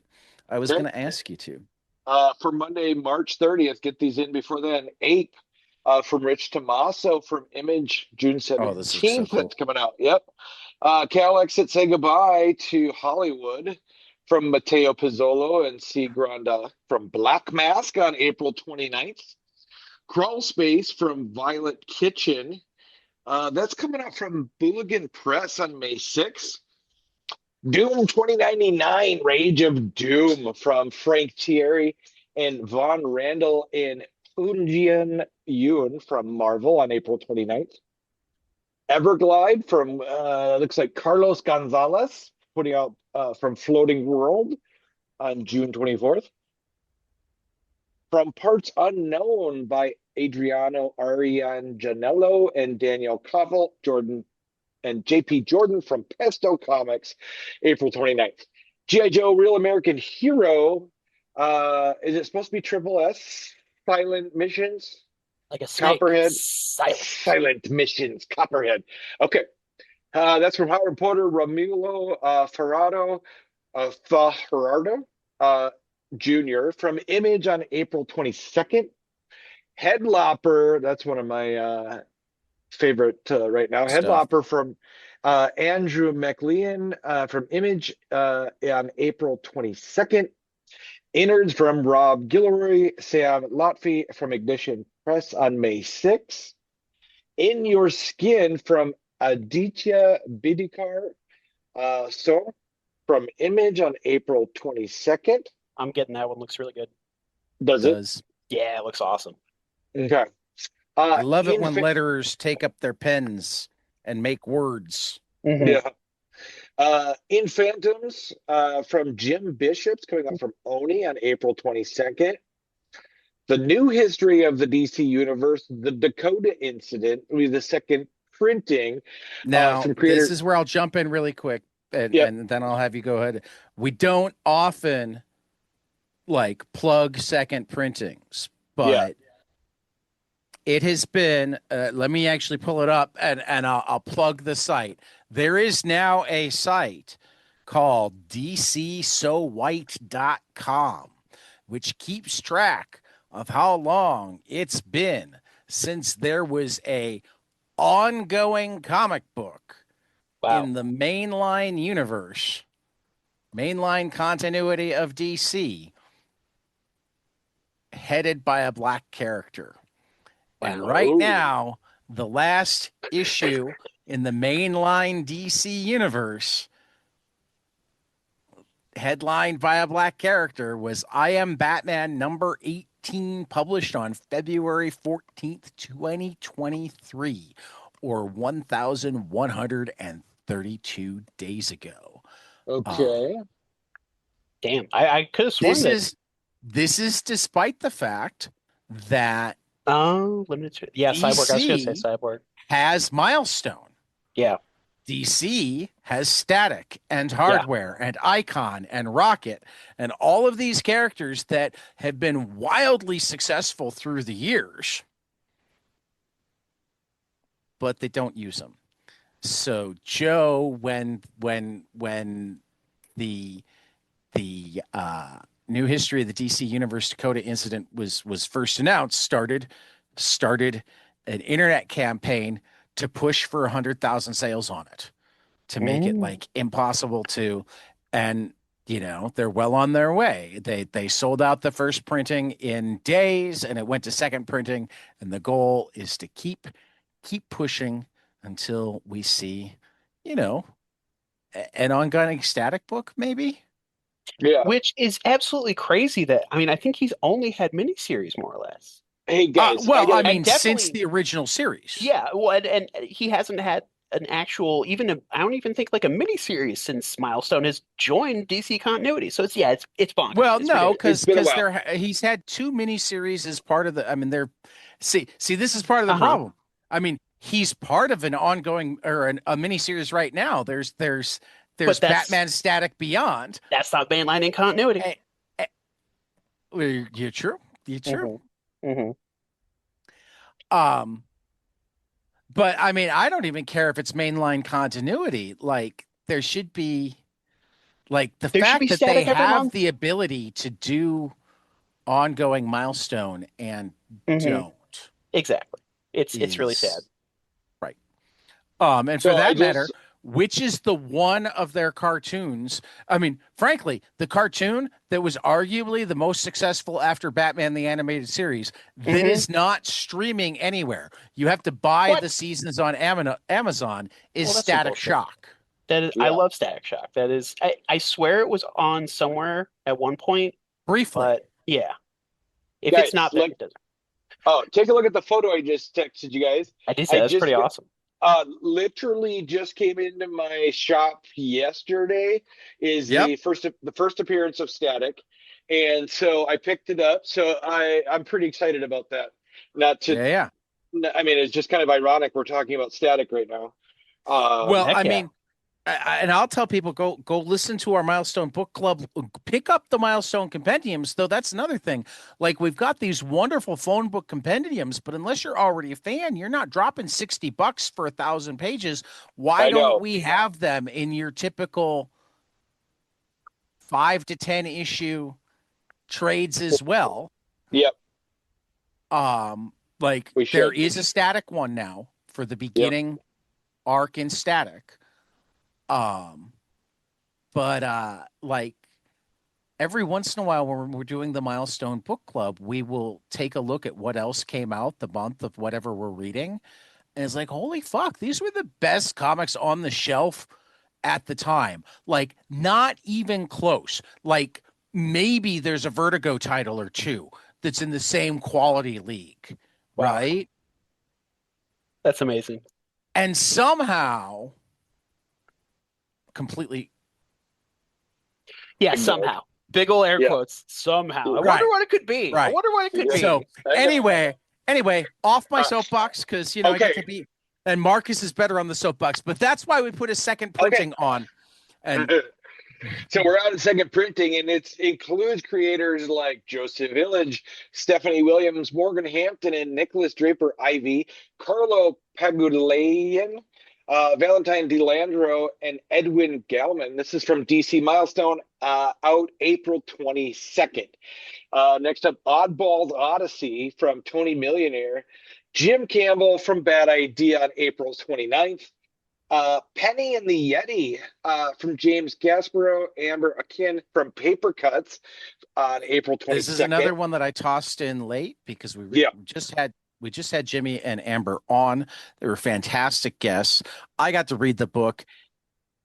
I was Okay. going to ask you to. For Monday, March 30th, get these in before then. Ape from Rich Tommaso from Image, June Oh, this looks so 17th. cool. That's coming out. Yep. Cal Exit Say Goodbye to Hollywood from Matteo Pizzolo and C. Granda from Black Mask on April 29th. Crawl Space from Violet Kitchen. That's coming out from Booligan Press on May 6th. Doom 2099, Rage of Doom from Frank Thierry and Von Randall and Poonjian Yoon from Marvel on April 29th. Everglide from, looks like Carlos Gonzalez, putting out from Floating World on June 24th. From Parts Unknown by Adriano Arianjanello and Daniel Kovel, Jordan and JP Jordan from Pesto Comics, April 29th. G.I. Joe Real American Hero. Is it supposed to be Triple S? Silent Missions? Like a snake. Copperhead? Silent. Silent Missions. Copperhead. Okay. That's from Howard Porter, Romulo Fajardo Jr. from Image on April 22nd. Headlopper, that's one of my favorite right now. Stuff. Headlopper from Andrew McLean from Image on April 22nd. Innards from Rob Guillory, Sam Lotfi from Ignition Press on May 6th. In Your Skin from Aditya Bidikar so from Image on April 22nd. I'm getting that one. Looks really good. Does it? Does. Yeah, it looks awesome. Okay. I love it when letterers take up their pens and make words. Yeah. In Phantoms from Jim Bishop's coming up from Oni on April 22nd. The New History of the DC Universe, the Dakota Incident, will be the second printing. Now, from creator... this is where I'll jump in really quick, and then I'll have you go ahead. We don't often like plug second printings, but it has been, let me actually pull it up and I'll plug the site. There is now a site called DCSoWhite.com, which keeps track of how long it's been since there was a ongoing comic book in the mainline universe, mainline continuity of DC, headed by a black character. And right now, the last issue in the mainline DC universe, headlined by a black character, was I Am Batman number 18, published on February 14th, 2023, or 1,132 days ago. Okay. Damn, I could have sworn this is despite the fact that limited. Yeah, Cyborg. I was going to say Cyborg has Milestone. Yeah. DC has Static and Hardware and Icon and Rocket and all of these characters that have been wildly successful through the years, but they don't use them. So Joe, when the New History of the DC Universe Dakota Incident was first announced, started an internet campaign to push for 100,000 sales on it, to make it like impossible to, and they're well on their way. They sold out the first printing in days, and it went to second printing, and the goal is to keep pushing until we see, an ongoing Static book, maybe. Yeah. Which is absolutely crazy I think he's only had miniseries more or less. Hey guys. Since the original series. Yeah. Well, and he hasn't had an actual, I don't even think like a miniseries since Milestone has joined DC continuity. So it's bonkers. Well, it's no, because he's had two miniseries as part of the, see, this is part of the problem. He's part of an ongoing or a miniseries right now. There's Batman Static Beyond. That's not mainline in continuity. You're true. You're true. Mm-hmm. But I mean, I don't even care if it's mainline continuity. Like, there should be, like, the There should fact be that they static every have month. the ability to do ongoing milestone and Mm-hmm. don't Exactly. It's really sad. is right. And for So I that matter, just which is the one of their cartoons? I mean, frankly, the cartoon that was arguably the most successful after Batman the Animated Series that is not streaming anywhere. You have to buy What? the seasons on Amazon is Well, that's some Static bullshit. Shock. That is, I Yeah. love Static Shock. That is, I swear it was on somewhere at one point, Briefly. but yeah. If Guys, it's not there, look. it doesn't. Oh, take a look at the photo I just texted you guys. I did say I that's just pretty awesome. literally just came into my shop yesterday. Is Yep. the first appearance of Static, and so I picked it up. So I'm pretty excited about that. Not to, Yeah. I mean, it's just kind of ironic we're talking about Static right now. Well, Heck I yeah. mean, and I'll tell people go listen to our Milestone Book Club. Pick up the Milestone compendiums, though. That's another thing. Like, we've got these wonderful phone book compendiums, but unless you're already a fan, you're not dropping $60 for 1,000 pages. Why I know. don't we have them in your typical 5 to 10 issue trades as well? Yep. Like, We there should. is a Static one now for the beginning arc in Static. But like, every once in a while when we're doing the Milestone Book Club, we will take a look at what else came out the month of whatever we're reading. And it's like, holy fuck, these were the best comics on the shelf at the time. Like, not even close. Like, maybe there's a Vertigo title or two that's in the same quality league, Wow. right? That's amazing. And somehow completely Yeah, Ignored. somehow. Big ol' air Yeah. quotes. Somehow. I Right. wonder what it could be. I Right. wonder what it could Yeah. be. So I know. anyway, off my soapbox, because I get Okay. to be, and Marcus is better on the soapbox, but that's why we put a second printing on. And So we're on second printing, and it includes creators like Joseph Village, Stephanie Williams, Morgan Hampton, and Nicholas Draper Ivy, Carlo Pagulayan, Valentine DeLandro, and Edwin Gallman. This is from DC Milestone, out April 22nd. Next up, Oddball's Odyssey from Tony Millionaire, Jim Campbell from Bad Idea on April 29th. Penny and the Yeti from James Gasparo, Amber Akin from Paper Cuts on April 22nd. this is another one that I tossed in late because we just had Jimmy and Amber on. They were fantastic guests. I got to read the book.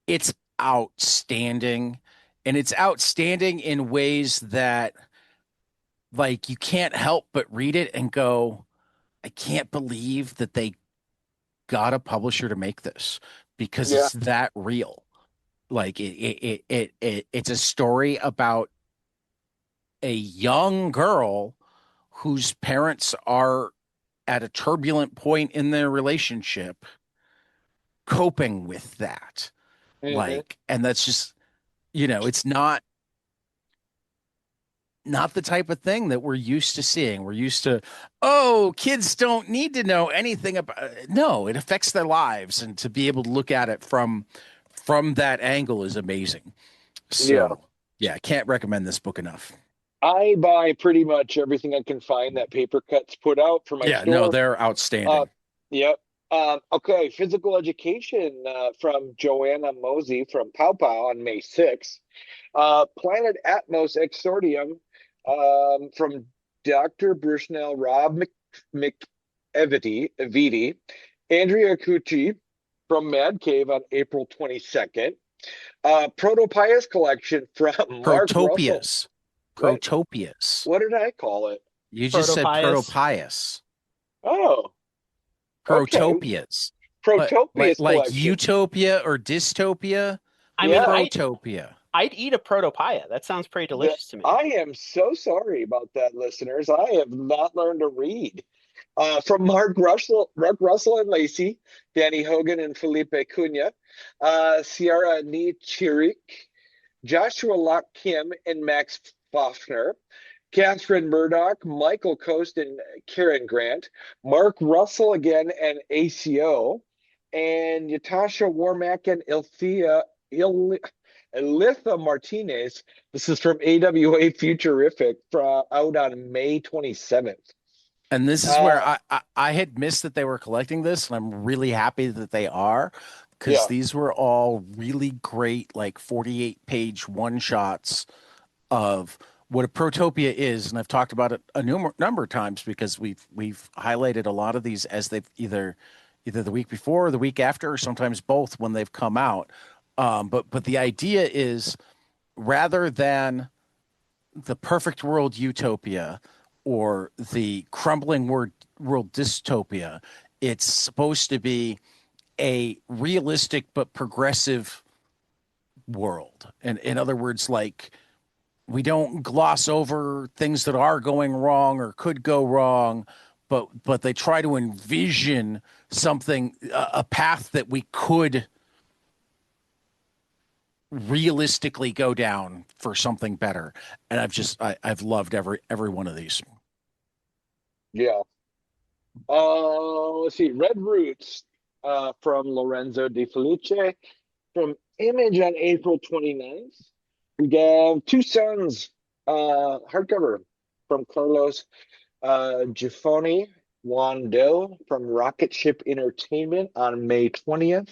It's outstanding, and it's outstanding in ways that, like, you can't help but read it and go, I can't believe that they got a publisher to make this, because it's that real. Like, it's a story about a young girl whose parents are at a turbulent point in their relationship, coping with that. Like, and that's just, it's not the type of thing that we're used to seeing. We're used to, kids don't need to know anything about it. No, it affects their lives, and to be able to look at it from that angle is amazing. So yeah, I can't recommend this book enough. I buy pretty much everything I can find that Paper Cuts put out for my store. No, they're outstanding. Yep. Okay, Physical Education from Joanna Mosey from Pow Pow on May 6th. Planet Atmos Exordium from Dr. Bushnell, Rob McEvity, Andrea Cucci from Mad Cave on April 22nd. Protopias Collection from Mark Protopias. Russell. Protopias. What did I call it? You just said Protopias. Oh. Protopias. Protopias like Collection. Utopia or dystopia. I mean, Protopia. I'd eat a protopia. That sounds pretty delicious to me. I am so sorry about that, listeners. I have not learned to read. From Mark Russell and Lacey, Danny Hogan and Felipe Cunha, Ciara Nichirik, Joshua Locke Kim and Max Fafner, Catherine Murdoch, Michael Coast, and Karen Grant, Mark Russell again, and ACO, and Natasha Warmack and Elitha Martinez. This is from AWA Futurific out on May 27th. And this is where I had missed that they were collecting this, and I'm really happy that they are, because these were all really great, like 48-page one-shots of what a protopia is. And I've talked about it a number of times, because we've highlighted a lot of these as they've either the week before or the week after, or sometimes both when they've come out. But the idea is, rather than the perfect world utopia or the crumbling world dystopia, it's supposed to be a realistic but progressive world. And in other words, like, we don't gloss over things that are going wrong or could go wrong, but they try to envision something, a path that we could realistically go down for something better. And I've loved every one of these. Yeah. Let's see. Red Roots from Lorenzo Di Felice, from Image on April 29th. We got Two Sons hardcover from Carlos Giffoni Wando from Rocket Ship Entertainment on May 20th.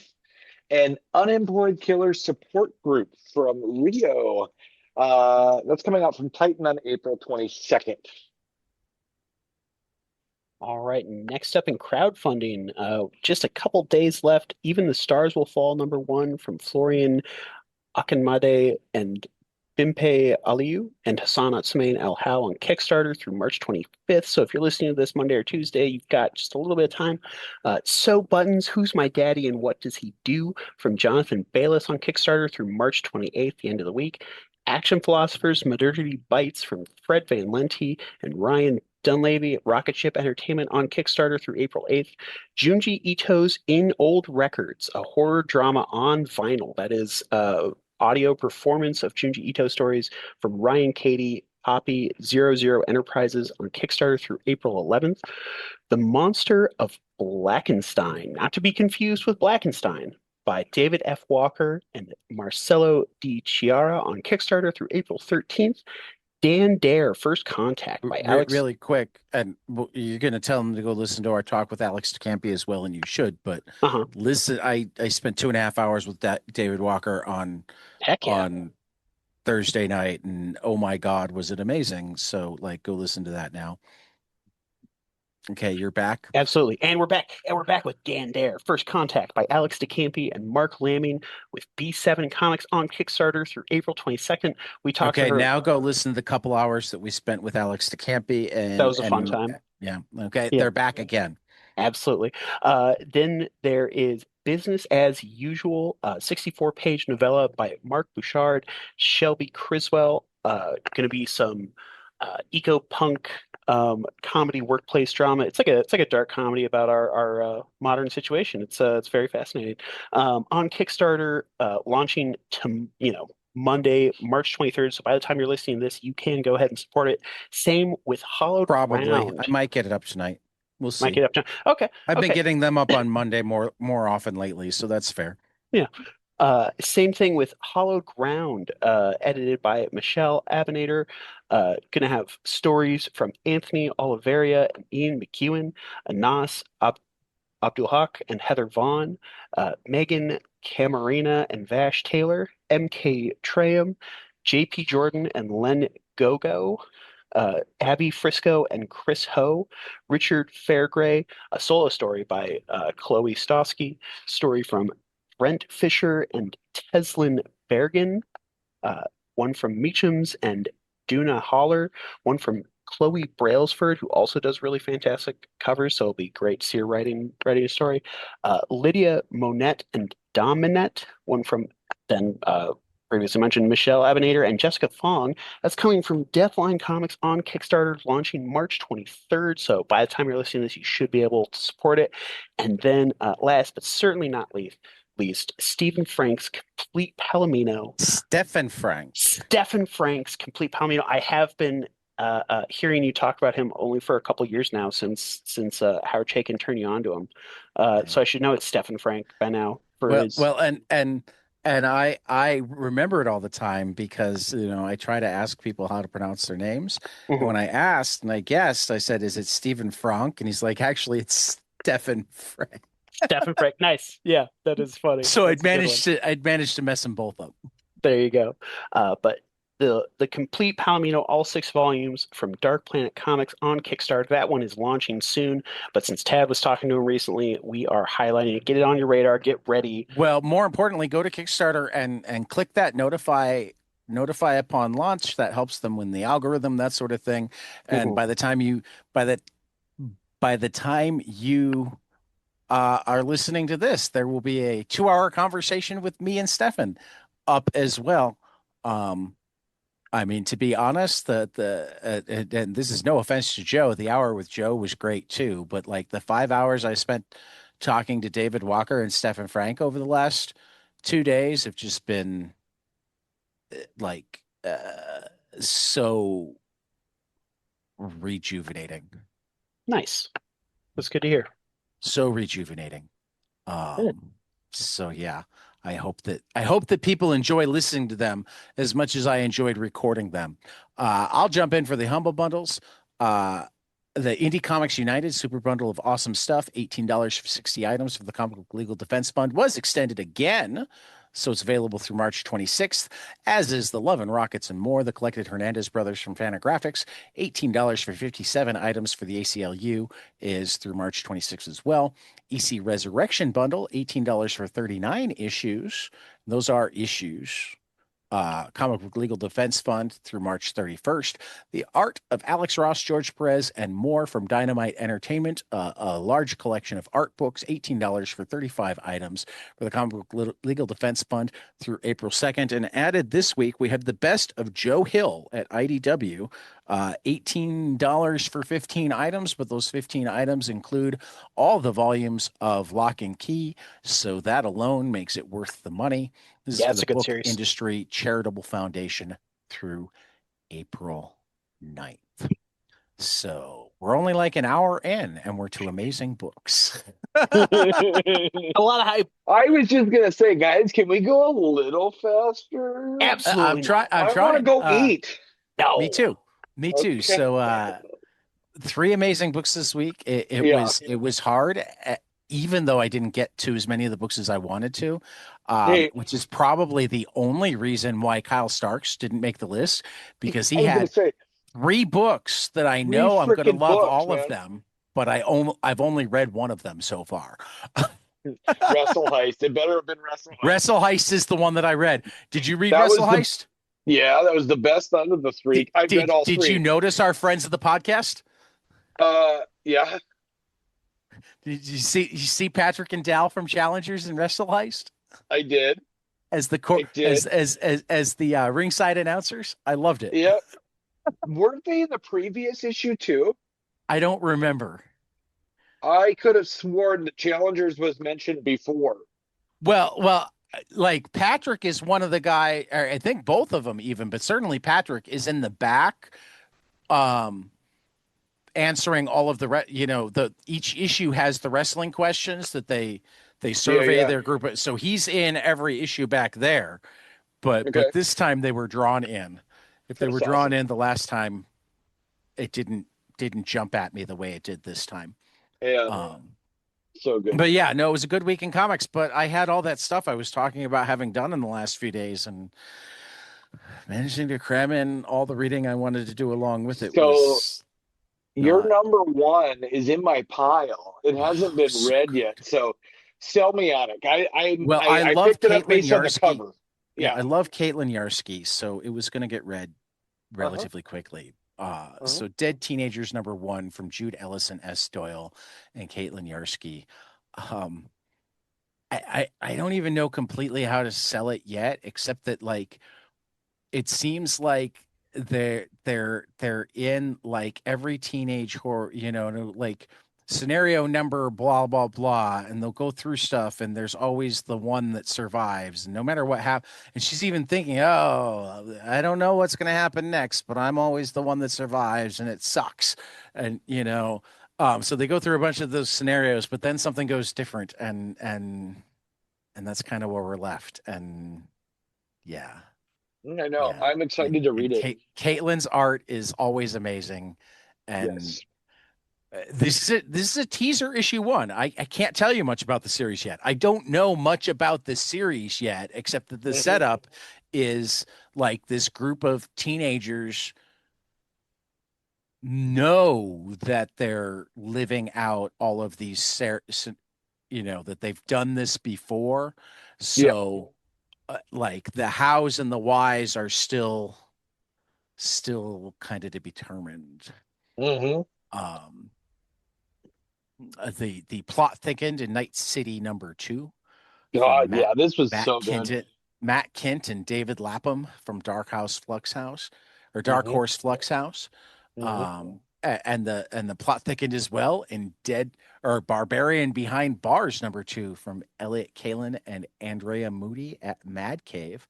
And Unemployed Killer Support Group from Rio. That's coming out from Titan on April 22nd. All right, next up in crowdfunding, just a couple days left. Even the Stars Will Fall, #1 from Florian Akinmade and Bimpe Aliyu and Hassan Atsumane Al Hal on Kickstarter through March 25th. So if you're listening to this Monday or Tuesday, you've got just a little bit of time. So Buttons, Who's My Daddy and What Does He Do from Jonathan Bayless on Kickstarter through March 28th, the end of the week. Action Philosophers, Modernity Bites from Fred Van Lente and Ryan Dunleavy at Rocket Ship Entertainment on Kickstarter through April 8th. Junji Ito's In Old Records, a horror drama on vinyl. That is audio performance of Junji Ito stories from Ryan Cady, Poppy 00 Enterprises on Kickstarter through April 11th. The Monster of Blackenstein, not to be confused with Blackenstein, by David F. Walker and Marcelo Di Chiara on Kickstarter through April 13th. Dan Dare, First Contact by Alex. Really quick, and you're going to tell them to go listen to our talk with Alex DeCampi as well, and you should. But listen, I spent 2.5 hours with David Walker on Thursday night, and oh my God, was it amazing! So, like, go listen to that now. Okay, you're back. Absolutely. And we're back. And we're back with Dan Dare, First Contact by Alex DeCampi and Mark Lamming with B7 Comics on Kickstarter through April 22nd. We talked to her. Now go listen to the couple hours that we spent with Alex DeCampi. And that was a fun time. Yeah. Okay. Yeah. They're back again. Absolutely. Then there is Business as Usual, 64-page novella by Mark Bouchard, Shelby Criswell. Going to be some eco-punk comedy workplace drama. It's like a dark comedy about our modern situation. It's very fascinating. On Kickstarter, launching Monday, March 23rd. So by the time you're listening to this, you can go ahead and support it. Same with Hollowed Probably. Ground. I might get it up tonight. We'll see. Might get up tonight. Okay. I've been getting them up on Monday more often lately, so that's fair. Yeah. Same thing with Hollowed Ground, edited by Michelle Abinator. Gonna have stories from Anthony Oliveria and Ian McEwen, Anas Abdulhaq and Heather Vaughn, Megan Camarena and Vash Taylor, MK Traham, JP Jordan and Len Gogo, Abby Frisco and Chris Ho, Richard Fairgray, a solo story by Chloe Stosky, story from Brent Fisher and Teslin Bergen, one from Meachams and Duna Holler, one from Chloe Brailsford, who also does really fantastic covers, so it'll be great to see her writing a story. Lydia Monette and Dominette, one from previously mentioned Michelle Abinator and Jessica Fong. That's coming from Deathline Comics on Kickstarter, launching March 23rd. So by the time you're listening to this, you should be able to support it. And then last but certainly not least, Stephen Frank's Complete Palomino. Stephen Frank's Complete Palomino. I have been hearing you talk about him only for a couple years now since Howard Chaykin turned you on to him. So I should know it's Stefan Frank by now for Well, his. well, and I remember it all the time because I try to ask people how to pronounce their names. And when Mhm. I asked and I guessed, I said, "Is it Stephen Frank?" And he's like, "Actually, it's Stefan Frank." Stefan Frank. Nice. Yeah, that is funny. So That's a good one. I'd managed to mess them both up. There you go. But the complete Palomino, all 6 volumes from Dark Planet Comics on Kickstarter. That one is launching soon. But since Tad was talking to him recently, we are highlighting it. Get it on your radar. Get ready. Well, more importantly, go to Kickstarter and click that notify upon launch. That helps them win the algorithm, that sort of thing. And Mhm. by the time you by the time you are listening to this, there will be a 2-hour conversation with me and Stefan up as well. I mean, to be honest, and this is no offense to Joe, the hour with Joe was great too. But like the 5 hours I spent talking to David Walker and Stefan Frank over the last 2 days have just been like so rejuvenating. Nice. That's good to hear. So rejuvenating. Good. So yeah, I hope that people enjoy listening to them as much as I enjoyed recording them. I'll jump in for the humble bundles. The Indie Comics United Super Bundle of awesome stuff, $18 for 60 items for the Comic Book Legal Defense Fund, was extended again. So it's available through March 26th, as is the Love and Rockets and More, the Collected Hernandez Brothers from Fantagraphics. $18 for 57 items for the ACLU is through March 26th as well. EC Resurrection Bundle, $18 for 39 issues. Those are issues. Comic Book Legal Defense Fund through March 31st. The Art of Alex Ross, George Perez, and More from Dynamite Entertainment. A large collection of art books, $18 for 35 items for the Comic Book Legal Defense Fund through April 2nd. And added this week, we have the Best of Joe Hill at IDW. $18 for 15 items, but those 15 items include all the volumes of Lock and Key. So that alone makes it worth the money. This Yeah, is it's for a the good Book series. Industry Charitable Foundation through April 9th. So we're only like an hour in, and we're to amazing books. A lot of hype. I was just gonna say, guys, can we go a little faster? Absolutely not. I'm I want to trying. go eat. No. Me too. Me too. Okay. So 3 amazing books this week. It Yeah. was hard, even though I didn't get to as many of the books as I wanted to, Hey, which is probably the only reason why Kyle Starks didn't make the list, because I he was gonna had say 3 books that I 3 know I'm going to freaking love books, all of man. them, but I've only read one of them so far. Wrestle Heist. It better have been Wrestle Heist. Wrestle Heist is the one that I read. Did you read That was Wrestle the Heist? Yeah, that was the best out of the 3. I read all Did 3. you notice our friends of the podcast? Yeah, Did you see Patrick and Dal from Challengers and Wrestle Heist I did. as the I did. as the ringside announcers? I loved it. Yeah. Weren't they in the previous issue too? I don't remember. I could have sworn the Challengers was mentioned before. Well, like Patrick is one of the guy, or I think both of them even, but certainly Patrick is in the back, answering all of each issue has the wrestling questions that they survey Yeah. their group. So he's in every issue back there, but Okay. this time they were drawn in. If they That's were drawn awesome. in the last time, it didn't jump at me the way it did this time. Yeah. So good. But yeah, no, it was a good week in comics, but I had all that stuff I was talking about having done in the last few days, and managing to cram in all the reading I wanted to do along with it So was your not. number 1 is in my pile. It hasn't been So read good. yet. So sell me on it. I love picked it up Caitlin based on the Yarsky. cover. Yeah, I love Caitlin Yarsky, so it was going to get read relatively quickly. So Dead Teenagers number 1 from Jude Ellison, S. Doyle, and Caitlin Yarsky. I don't even know completely how to sell it yet, except that like it seems like they're in like every teenage horror, like scenario number blah blah blah, and they'll go through stuff, and there's always the one that survives, and no matter what happens. And she's even thinking, oh, I don't know what's going to happen next, but I'm always the one that survives, and it sucks. And so they go through a bunch of those scenarios, but then something goes different, and that's kind of where we're left. And yeah, I know. yeah. I'm excited to read it. Caitlin's art is always amazing, and Yes. this is a teaser issue 1. I can't tell you much about the series yet. I don't know much about the series yet, except that the setup is like this group of teenagers know that they're living out all of these, that they've done this before. So, like the hows and the whys are still kind of to be determined. Um, the plot thickened in Night City #2. God, this was so good. Matt Kint and David Lapham from Dark Horse Flux House. And the plot thickened as well in Barbarian Behind Bars #2 from Elliot Kalin and Andrea Moody at Mad Cave.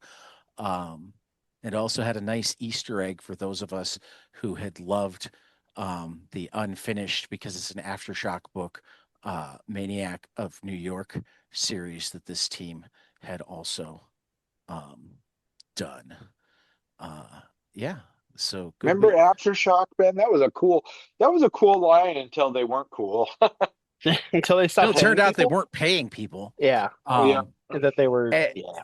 It also had a nice Easter egg for those of us who had loved the unfinished, because it's an Aftershock book, Maniac of New York series that this team had also done. Yeah. So good. Remember Aftershock, Ben? That was a cool line until they weren't cool. Until they stopped. It turned out they weren't paying people. Yeah. That they were.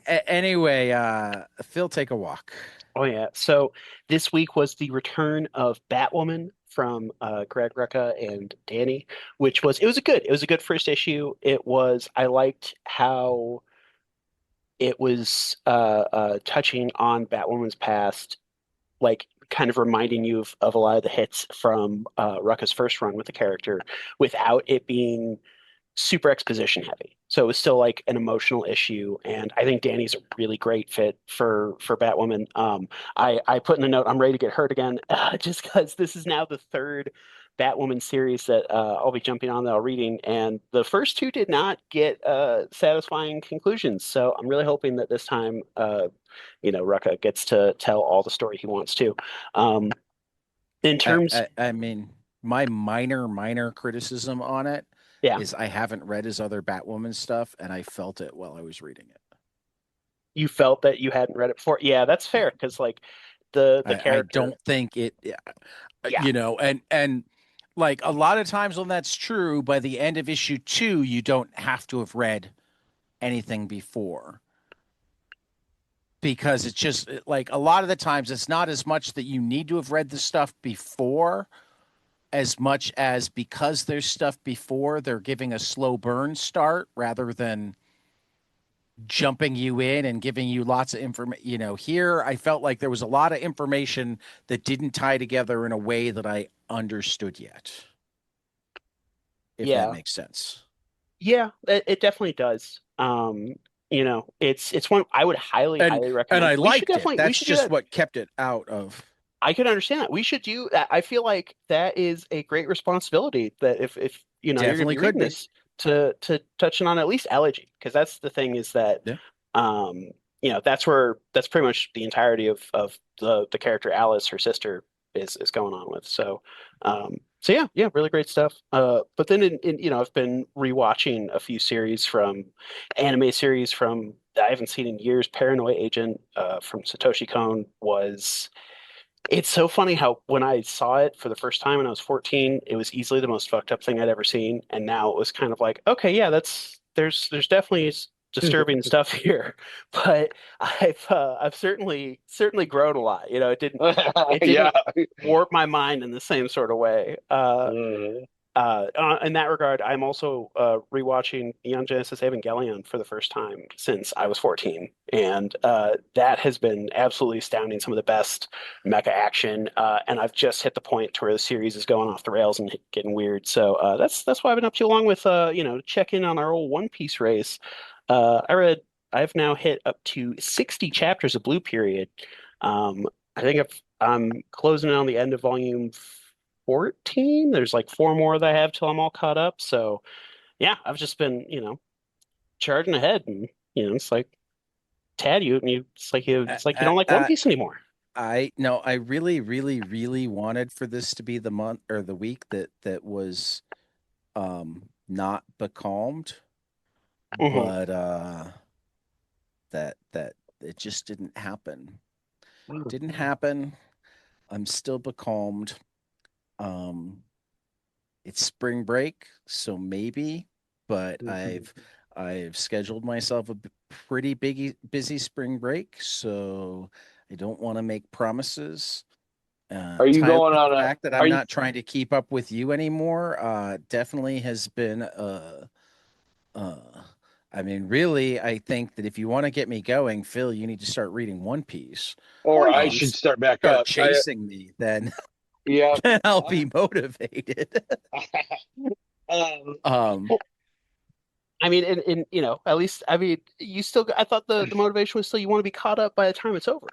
Anyway, Phil, take a walk. Oh yeah. So this week was the return of Batwoman from Greg Rucka and Danny, it was a good first issue. I liked how it was touching on Batwoman's past, like kind of reminding you of a lot of the hits from Rucka's first run with the character without it being super exposition heavy. So it was still like an emotional issue, and I think Danny's a really great fit for Batwoman. I put in the note, I'm ready to get hurt again, just because this is now the third Batwoman series that I'll be jumping on that I'll reading, and the first two did not get satisfying conclusions. So I'm really hoping that this time, Rucka gets to tell all the story he wants to. In terms, I mean, my minor criticism on it is I haven't read his other Batwoman stuff, and I felt it while I was reading it. You felt that you hadn't read it before? Yeah, that's fair, because like the character. I don't think it, and like a lot of times when that's true, by the end of issue 2, you don't have to have read anything before. Because it's just like a lot of the times it's not as much that you need to have read the stuff before, as much as because there's stuff before, they're giving a slow burn start rather than jumping you in and giving you lots of information. Here I felt like there was a lot of information that didn't tie together in a way that I understood yet. If that makes sense. Yeah, it definitely does. It's one I would highly recommend. And I liked it. That's just what kept it out of. I could understand that. We should do that. I feel like that is a great responsibility, that if you're going to be reading this, to touching on at least elegy, because that's the thing, is that that's pretty much the entirety of the character Alice, her sister, is going on with. So really great stuff. But then I've been rewatching a few anime series from that I haven't seen in years. Paranoia Agent from Satoshi Kon it's so funny how when I saw it for the first time when I was 14, it was easily the most fucked up thing I'd ever seen. And now it was kind of like, okay, yeah, there's definitely disturbing stuff here, but I've certainly grown a lot. It didn't warp my mind in the same sort of way. In that regard, I'm also rewatching Neon Genesis Evangelion for the first time since I was 14, and that has been absolutely astounding. Some of the best mecha action, and I've just hit the point to where the series is going off the rails and getting weird. So that's what I've been up to, along with check in on our old One Piece race. I've now hit up to 60 chapters of Blue Period. I think I'm closing in on the end of volume 14. There's like 4 more that I have till I'm all caught up. So yeah, I've just been, charging ahead, and it's like Tad, it's like you don't like One Piece anymore. I really, really, really wanted for this to be the month or the week that was not becalmed, Mhm. but that it just didn't happen. Didn't happen. I'm still becalmed. Um it's spring break, so maybe, but I've scheduled myself a pretty busy spring break, so I don't want to make promises. Are you Tyler, going the on a? fact that Are I'm you? not trying to keep up with you anymore, definitely has been uh, I mean, really, I think that if you want to get me going, Phil, you need to start reading One Piece. Or I Poison. should start back Start up. chasing me, then Yeah. then I'll be motivated. um, um, I mean, and at least I mean, you still. I thought the motivation was still you want to be caught up by the time it's over.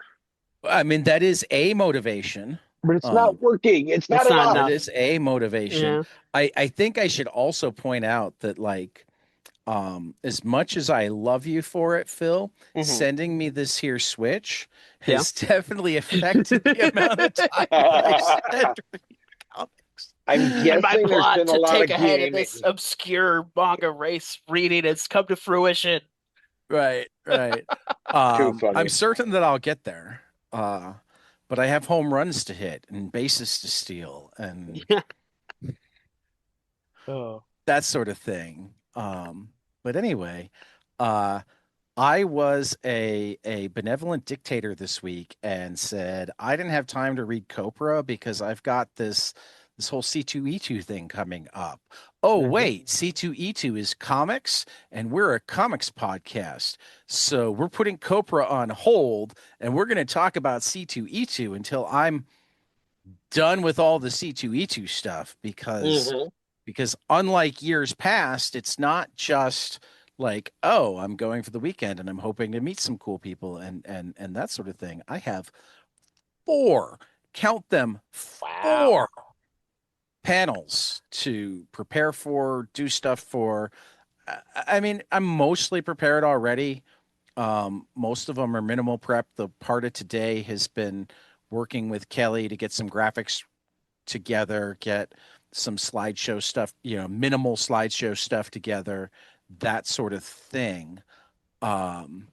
I mean, that is a motivation. but it's not Um, working. It's not It's not enough. that enough. is a motivation. Yeah. I think I should also point out that, like, as much as I love you for it, Phil, Hmm. sending me this here Switch Yeah. has definitely affected the amount of time that I spend reading comics. I'm And my guessing there's plot been a to lot take of ahead in this gaming. obscure manga race reading has come to fruition. Right, right. Too I'm funny. certain that I'll get there. But I have home runs to hit and bases to steal and Yeah. Oh. that sort of thing. But anyway, uh, I was a benevolent dictator this week and said I didn't have time to read Copra because I've got this whole C2E2 thing coming up. Oh, wait, C2E2 is comics, and we're a comics podcast. So we're putting Copra on hold, and we're going to talk about C2E2 until I'm done with all the C2E2 stuff because unlike years past, it's not just like, oh, I'm going for the weekend and I'm hoping to meet some cool people and that sort of thing. I have 4, count them, Wow. 4 panels to prepare for, do stuff for. I mean, I'm mostly prepared already. Most of them are minimal prep. The part of today has been working with Kelly to get some graphics together, get some slideshow stuff, minimal slideshow stuff together, that sort of thing. Um,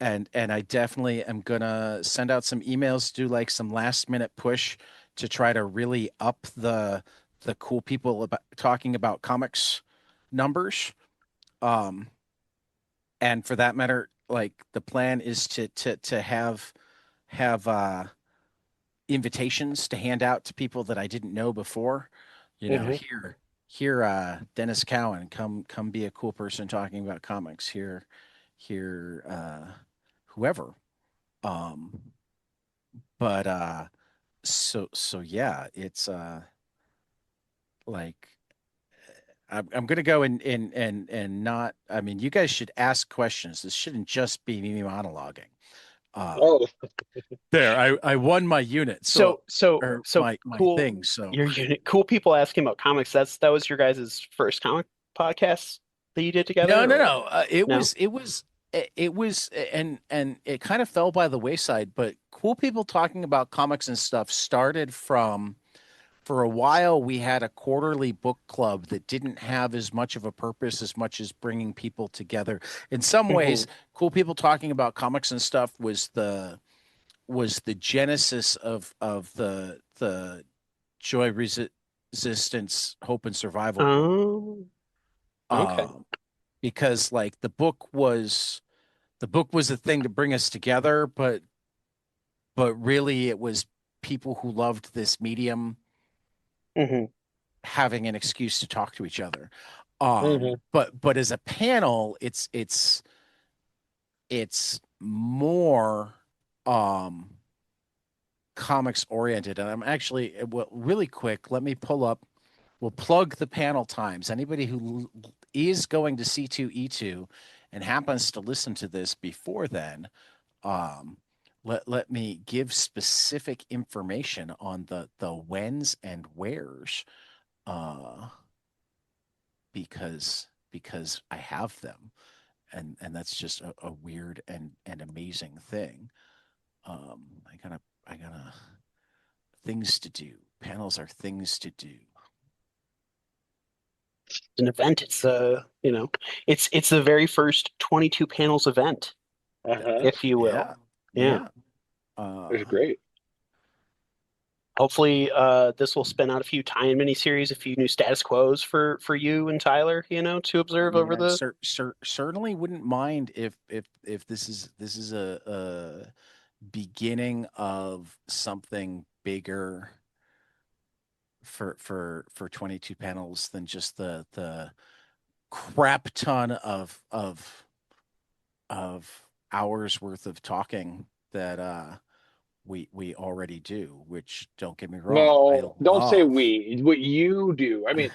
and I definitely am gonna send out some emails, do like some last minute push to try to really up the cool people about talking about comics numbers. Um, and for that matter, like the plan is to have invitations to hand out to people that I didn't know before. Dennis Cowan, come be a cool person talking about comics. Whoever. Um, but so yeah, it's like I'm gonna go and not. I mean, you guys should ask questions. This shouldn't just be me monologuing. Oh, There, I won my unit. Or So my cool. thing. So Your unit, cool people asking about comics. That was your guys' first comic podcast that you did together, or no. It no? was, and it kind of fell by the wayside. But cool people talking about comics and stuff started from. For a while, we had a quarterly book club that didn't have as much of a purpose as much as bringing people together. In some ways, cool people talking about comics and stuff was the genesis of the joy resistance hope and survival book. Oh, okay. Because like the book was a thing to bring us together, but really it was people who loved this medium Hmm. having an excuse to talk to each other. mhm. But as a panel, it's more comics oriented. And I'm actually, well, really quick, let me pull up, we'll plug the panel times. Anybody who is going to C2E2 and happens to listen to this before then, um, let me give specific information on the whens and wheres, uh, because I have them, and that's just a weird and amazing thing. I gotta things to do. Panels are things to do. An event. It's it's the very first 22 panels event, Uh-huh. if you will. Yeah, Yeah. yeah. It's great. Hopefully, this will spin out a few tie-in miniseries, a few new status quos for you and Tyler, to I observe mean, over I the. certainly wouldn't mind if this is a beginning of something bigger for 22 panels than just the crap ton of hours worth of talking that we already do, which, don't get me wrong, I No, don't say love. we. What you do. I mean,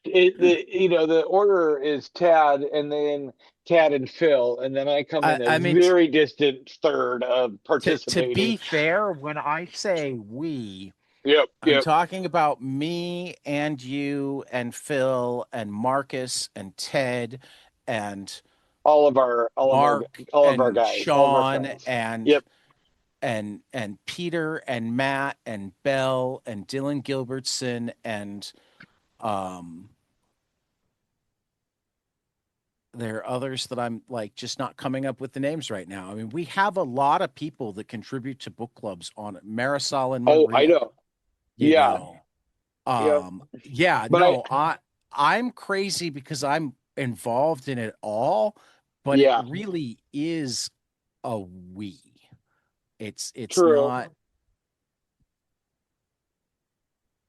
the order is Tad, and then Tad and Phil, and then I come in a I mean, very distant third of to participating. be fair, when I say we, Yep, I'm yep. talking about me and you and Phil and Marcus and Ted and All of our Mark all of our and guys, all of our Sean friends. and Yep. Peter and Matt and Bell and Dylan Gilbertson and um there are others that I'm like just not coming up with the names right now. I mean, we have a lot of people that contribute to book clubs on it. Marisol and Oh, I Maria, know. you Yeah. know. Yep. Yeah, But no, I'm crazy because I'm involved in it all, but it yeah, really is a we. It's true. not,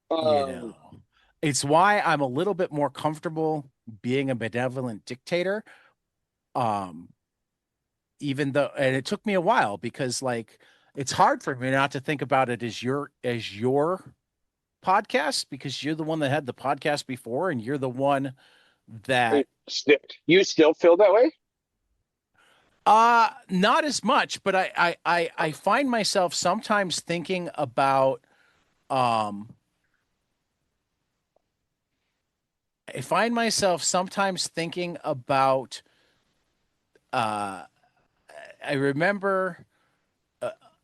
you Um, know. It's why I'm a little bit more comfortable being a benevolent dictator. Um, Even though, and it took me a while because like it's hard for me not to think about it as your podcast, because you're the one that had the podcast before and you're the one that you still feel that way? not as much, but I find myself sometimes thinking about um I find myself sometimes thinking about uh I remember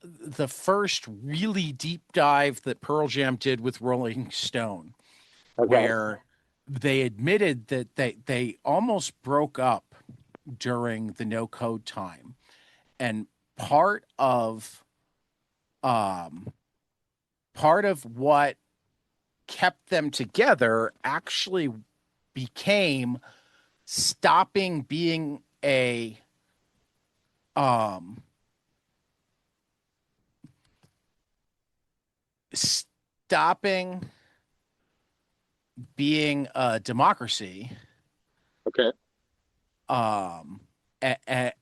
the first really deep dive that Pearl Jam did with Rolling Stone, Okay. where they admitted that they almost broke up during the no code time. And part of um part of what kept them together actually became stopping being a um stopping being a democracy, Okay. um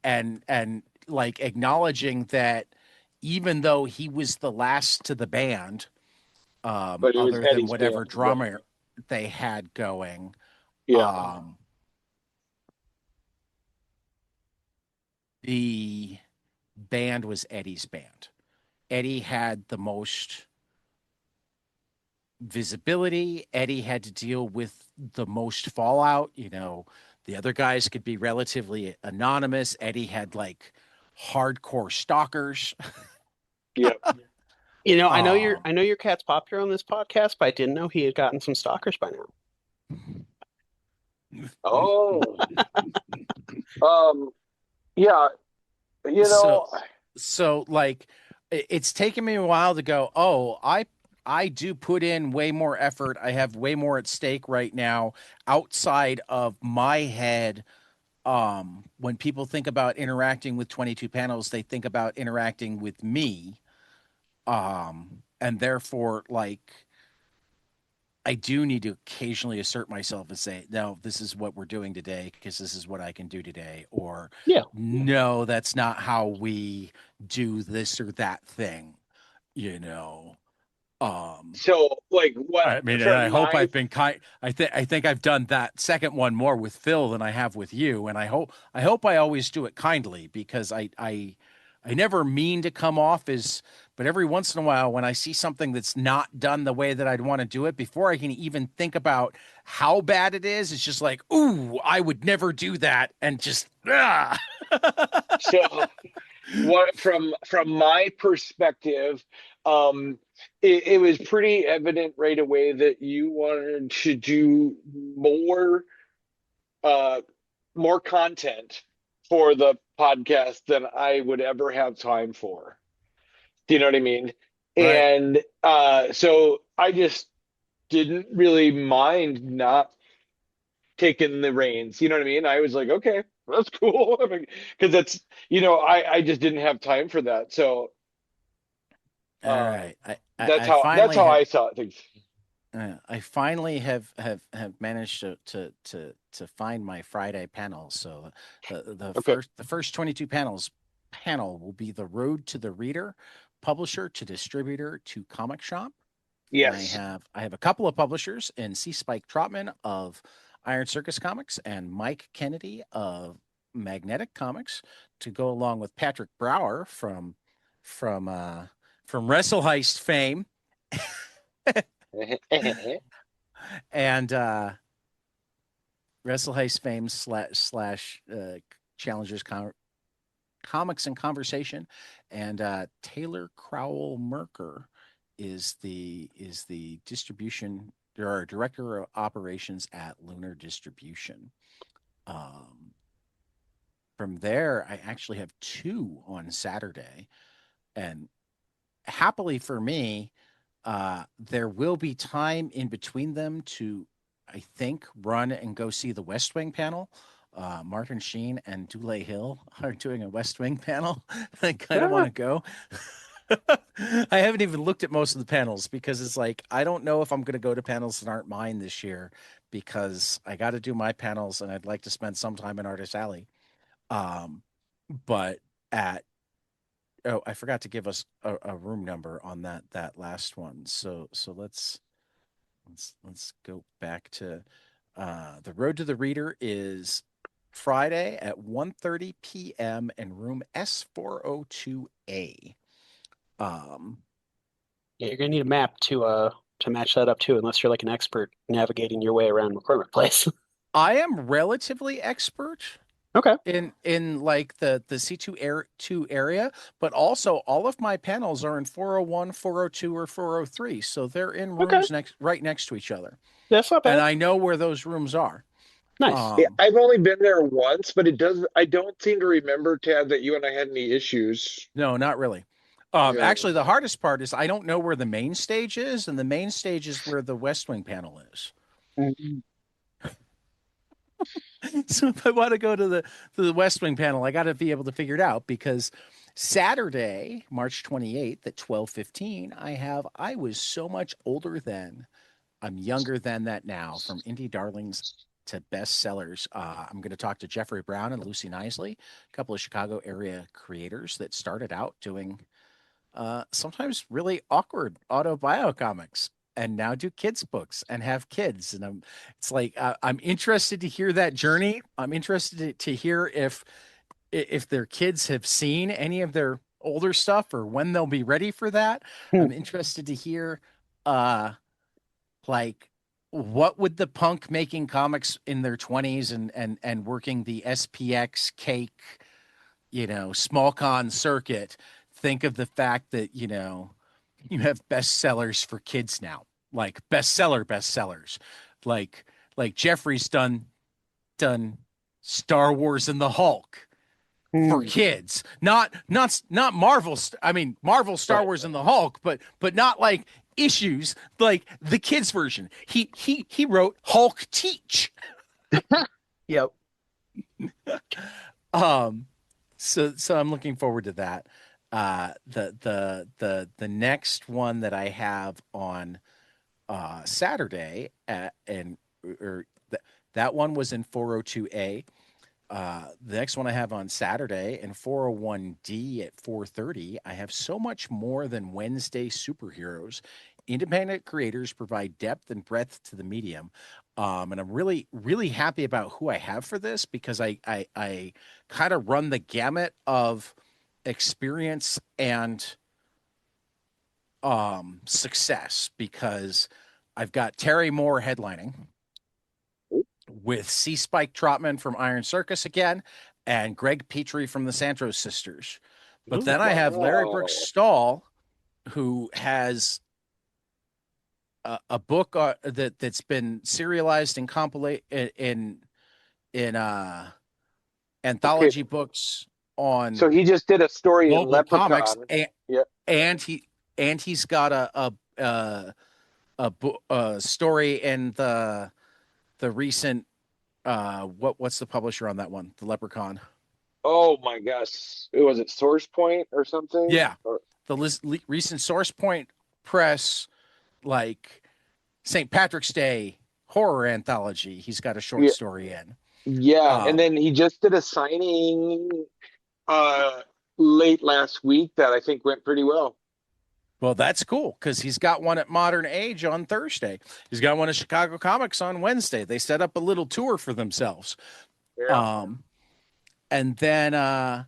and like acknowledging that even though he was the last to the band, But it was other than Eddie's whatever band. Right. drummer they had going, Yeah. um the band was Eddie's band. Eddie had the most visibility. Eddie had to deal with the most fallout. The other guys could be relatively anonymous. Eddie had like hardcore stalkers. Yep. Um, I know your cat's popular on this podcast, but I didn't know he had gotten some stalkers by now. Oh. Um, yeah, you so know, so like it's taken me a while to go, oh, I do put in way more effort. I have way more at stake right now outside of my head. When people think about interacting with 22 panels, they think about interacting with me. And therefore, like, I do need to occasionally assert myself and say, no, this is what we're doing today because this is what I can do today. Or, Yeah. no, that's not how we do this or that thing, you know. Um, so like what I mean, and from I hope my I've been kind. I think I've done that second one more with Phil than I have with you, and I hope I always do it kindly because I never mean to come off as, but every once in a while when I see something that's not done the way that I'd want to do it, before I can even think about how bad it is, it's just like, ooh, I would never do that. And just, ah. So what from my perspective, it was pretty evident right away that you wanted to do uh more content for the podcast than I would ever have time for. Do you know what I mean? Right. And so I just didn't really mind not taking the reins. You know what I mean? I was like, okay, that's cool. Because that's, I just didn't have time for that. So All uh, right. I, I, that's I how finally have, I saw things. I finally have managed to find my Friday panel. So Okay. the first 22 panel will be the road to the reader, publisher to distributor to comic shop. And Yes. I have a couple of publishers in C. Spike Trotman of Iron Circus Comics and Mike Kennedy of Magnetic Comics to go along with Patrick Brower from Wrestle Heist fame and Wrestle Heist fame slash Challengers Comics and Conversation, and Taylor Crowell Merker is the distribution or director of operations at Lunar Distribution. From there, I actually have two on Saturday, and happily for me, there will be time in between them to, I think, run and go see the West Wing panel. Martin Sheen and Dule Hill are doing a West Wing panel. I kind of want to go. I haven't even looked at most of the panels because it's like, I don't know if I'm going to go to panels that aren't mine this year because I got to do my panels and I'd like to spend some time in Artist Alley. But at Oh, I forgot to give us a room number on that last one. So let's go back to the Road to the Reader is Friday at 1:30 p.m. in room S402A. Yeah, you're gonna need a map to match that up too, unless you're like an expert navigating your way around McCormick Place. I am relatively expert Okay. in like the C2 area, but also all of my panels are in 401, 402, or 403. So they're in Okay. rooms right next to each other. That's not And bad. I know where those rooms are. Nice. Yeah, I've only been there once, but I don't seem to remember, Tad, that you and I had any issues. No, not really. Yeah. Actually, the hardest part is I don't know where the main stage is, and the main stage is where the West Wing panel is. So if I want to go to the West Wing panel, I got to be able to figure it out because Saturday, March 28th at 12:15, I was so much older then. I'm younger than that now, from indie darlings to bestsellers. I'm going to talk to Jeffrey Brown and Lucy Nisley, a couple of Chicago area creators that started out doing sometimes really awkward autobio comics and now do kids books and have kids. And it's like, I'm interested to hear that journey. I'm interested to hear if their kids have seen any of their older stuff or when they'll be ready for that. I'm interested to hear, like, what would the punk making comics in their 20s and working the SPX cake, small con circuit think of the fact that, you have bestsellers for kids now, like bestsellers, like Jeffrey's done Star Wars and the Hulk for kids, not Marvel. I mean, Marvel, Star Wars and the Hulk, but not like issues, like the kids version. He wrote Hulk Teach. Yep. So I'm looking forward to that. The next one that I have on Saturday that one was in 402A. The next one I have on Saturday in 401D at 4:30. I have so much more than Wednesday superheroes. Independent creators provide depth and breadth to the medium. And I'm really, really happy about who I have for this because I kind of run the gamut of experience and success, because I've got Terry Moore headlining with C. Spike Trotman from Iron Circus again, and Greg Petrie from the Santros Sisters. But then I have Larry Brooks Stahl, who has a book that's been serialized and compilate in anthology books on. So he just did a story in local comics, Leprechaun. and he's got a story in the recent what's the publisher on that one? The Leprechaun. Oh my gosh, was it Source Point or something? Yeah, the recent Source Point Press, like St. Patrick's Day horror anthology. He's got a short story in. Yeah, and then he just did a signing late last week that I think went pretty well. Well, that's cool, because he's got one at Modern Age on Thursday. He's got one at Chicago Comics on Wednesday. They set up a little tour for themselves. Yeah. And then Jaria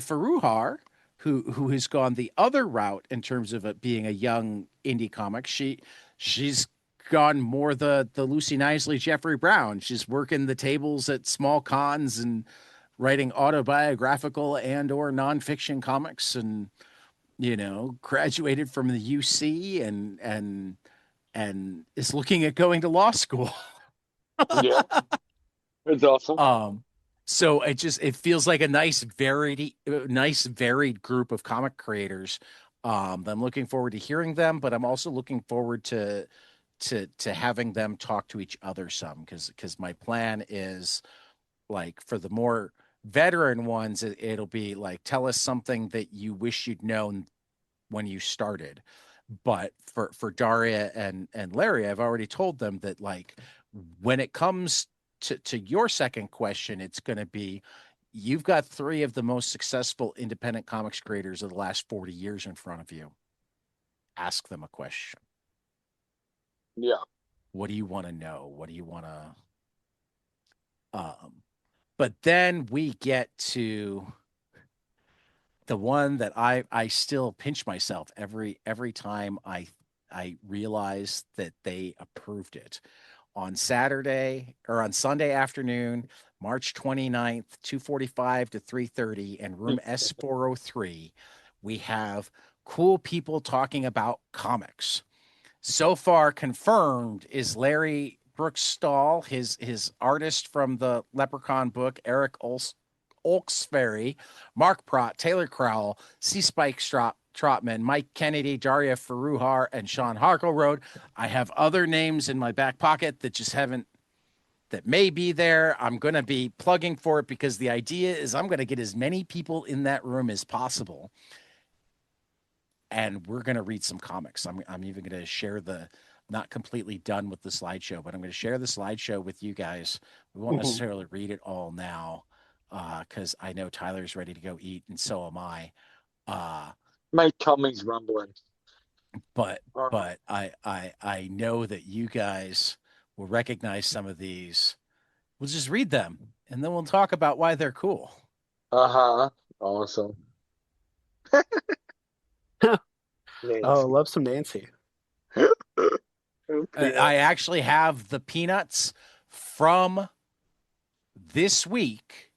Faruhar, who has gone the other route in terms of it being a young indie comic. She's gone more the Lucy Knisley, Jeffrey Brown. She's working the tables at small cons and writing autobiographical and or nonfiction comics, and graduated from the UC and is looking at going to law school. Yeah, it's awesome. So it feels like a nice varied group of comic creators. I'm looking forward to hearing them, but I'm also looking forward to having them talk to each other some, because my plan is, like, for the more veteran ones, it'll be like, tell us something that you wish you'd known when you started. But for Daria and Larry, I've already told them that, like, when it comes to your second question, it's going to be, you've got 3 of the most successful independent comics creators of the last 40 years in front of you. Ask them a question. Yeah. What do you want to know? What do you want to but then we get to the one that I still pinch myself every time I realize that they approved it. On Sunday afternoon, March 29th, 2:45 to 3:30, in room S403, we have cool people talking about comics. So far confirmed is Larry Brooks Stahl, his artist from the Leprechaun book, Eric Olksferry, Mark Prott, Taylor Crowell, C. Spike Trotman, Mike Kennedy, Daria Faruhar, and Sean Harkleroad. I have other names in my back pocket that may be there. I'm going to be plugging for it, because the idea is I'm going to get as many people in that room as possible, and we're going to read some comics. I'm even going to share not completely done with the slideshow, but I'm going to share the slideshow with you guys. We won't necessarily read it all now, because I know Tyler's ready to go eat, and so am I. My tummy's rumbling. But I know that you guys will recognize some of these. We'll just read them, and then we'll talk about why they're cool. Awesome. Oh, love some Nancy. Okay. I actually have the peanuts from this week,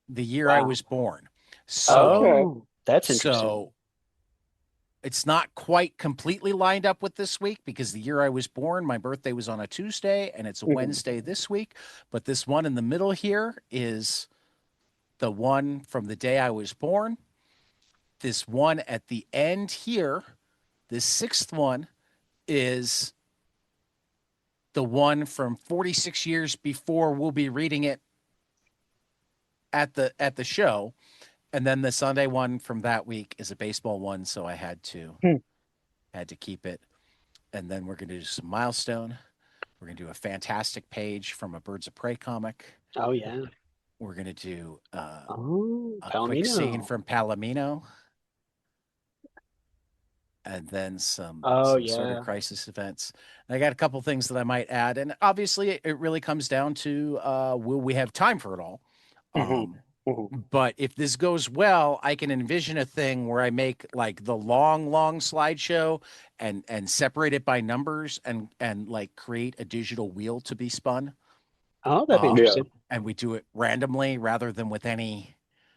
the year I was born. So that's interesting. So it's not quite completely lined up with this week, because the year I was born, my birthday was on a Tuesday, and it's a Wednesday this week. But this one in the middle here is the one from the day I was born. This one at the end here, this 6th one, is the one from 46 years before. We'll be reading it at the show. And then the Sunday one from that week is a baseball one, so I had to keep it. And then we're going to do some milestone. We're going to do a fantastic page from a Birds of Prey comic. Oh yeah. We're going to do a Palomino. quick scene from Palomino. And then some sort of crisis events. And I got a couple things that I might add. And obviously, it really comes down to will we have time for it all? But if this goes well, I can envision a thing where I make like the long slideshow and separate it by numbers and like create a digital wheel to be spun. Oh, that'd be Um, interesting. and we do it randomly rather than with any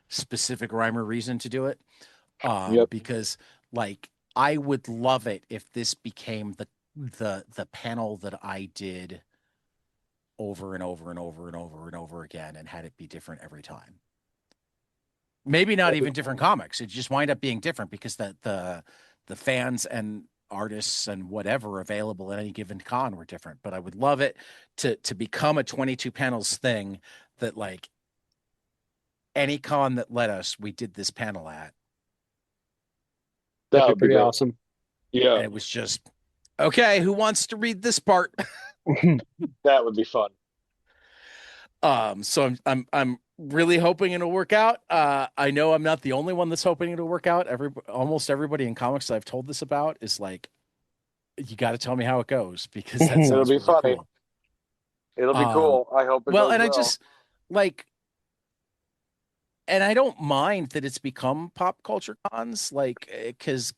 specific rhyme or reason to do it. Yep. Because like I would love it if this became the panel that I did over and over and over and over and over again and had it be different every time. Maybe not even different comics. It just wind up being different because the fans and artists and whatever available at any given con were different. But I would love it to become a 22 panels thing that like any con that let us, we did this panel at. That'd That be would be pretty great. awesome. Yeah, And it was just, okay, who wants to read this part? that would be fun. So I'm really hoping it'll work out. I know I'm not the only one that's hoping it'll work out. Almost everybody in comics that I've told this about is like, you got to tell me how it goes because that sounds It'll be really funny. cool. It'll be cool. I hope it Well, goes and well. I just like, and I don't mind that it's become pop culture cons, like, because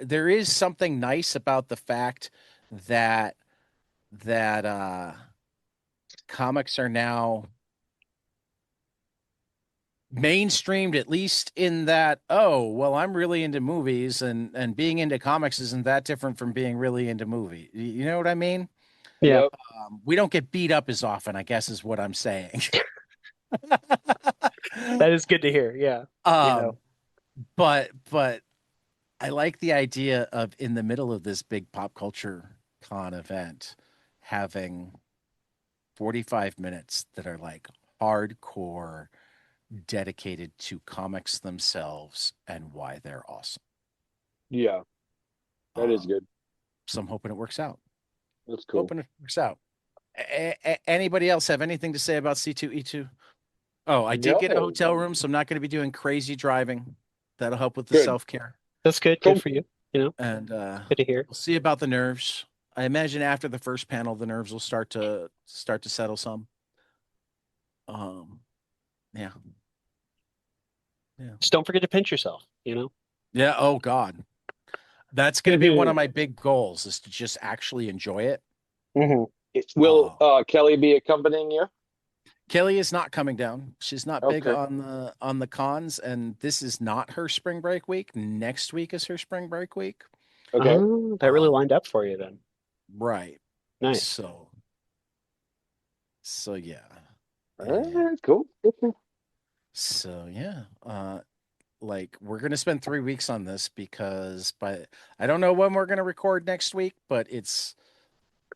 there is something nice about the fact that comics are now mainstreamed, at least in that, oh well, I'm really into movies, and being into comics isn't that different from being really into movie. You know what I mean? Yeah. Yep. We don't get beat up as often, I guess, is what I'm saying. That is good to hear. Yeah. But I like the idea of in the middle of this big pop culture con event having 45 minutes that are like hardcore dedicated to comics themselves and why they're awesome. Yeah, that is good. So I'm hoping it works out. That's cool. Hoping it works out. Anybody else have anything to say about C2E2? Oh, I did get a No. hotel room, so I'm not going to be doing crazy driving. That'll help with the Good. self-care. That's good. Cool. Good for you. You know, And good to hear. we'll see about the nerves. I imagine after the first panel, the nerves will start to settle some. Yeah. Just don't forget to pinch yourself, you know? Yeah. Oh God. That's going to be one of my big goals is to just actually enjoy it. Will Kelly be accompanying you? Kelly is not coming down. She's not big Okay. on the cons, and this is not her spring break week. Next week is her spring break week. Okay. Oh, that really lined up for you then. Right. Nice. So yeah. All right, cool. So yeah. Like we're gonna spend 3 weeks on this because I don't know when we're gonna record next week, but it's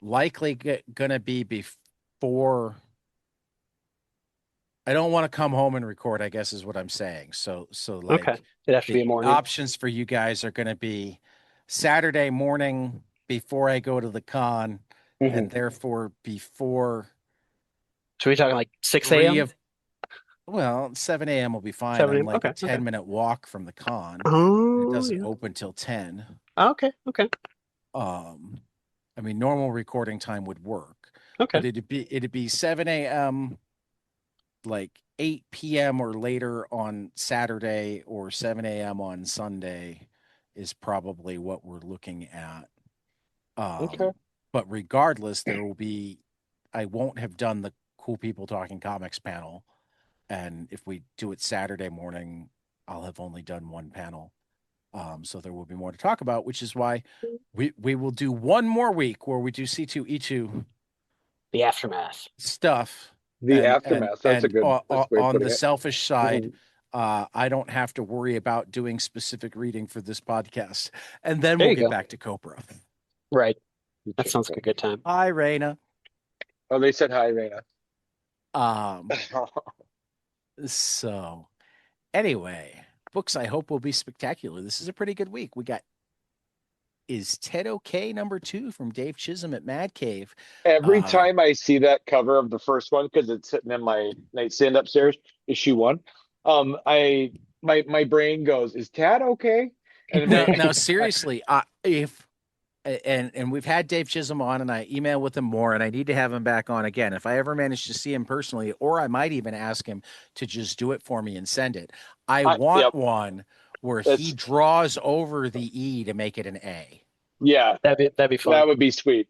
likely gonna be before. I don't want to come home and record, I guess is what I'm saying. So like Okay. It has to be a the morning. options for you guys are gonna be Saturday morning before I go to the con, and therefore before. So we're talking like 6 a.m.? Well, 7 a.m. will be fine. 7 I'm a.m. like Okay, a 10-minute walk from the con. Oh, It doesn't yeah. open till 10. Okay. I mean, normal recording time would work. Okay. But it'd be 7 a.m. like 8 p.m. or later on Saturday or 7 a.m. on Sunday is probably what we're looking at. Okay. But regardless, I won't have done the Cool People Talking Comics panel. And if we do it Saturday morning, I'll have only done one panel. So there will be more to talk about, which is why we will do one more week where we do C2E2 The aftermath stuff. The aftermath. That's a good on putting the it. selfish side, I don't have to worry about doing specific reading for this podcast. And then we'll get back to Copra. Right. That sounds like a good time. Hi, Raina. Oh, they said hi, Raina. So anyway, books I hope will be spectacular. This is a pretty good week. We got Is Ted Okay #2 from Dave Chisholm at Mad Cave. Every time I see that cover of the first one, because it's sitting in my nightstand upstairs, issue 1, my brain goes, "Is Tad okay?" And now seriously, if and we've had Dave Chisholm on, and I email with him more, and I need to have him back on again. If I ever manage to see him personally, or I might even ask him to just do it for me and send it. I want Yep. one where he That's- draws over the E to make it an A. Yeah, That'd be fun. that would be sweet.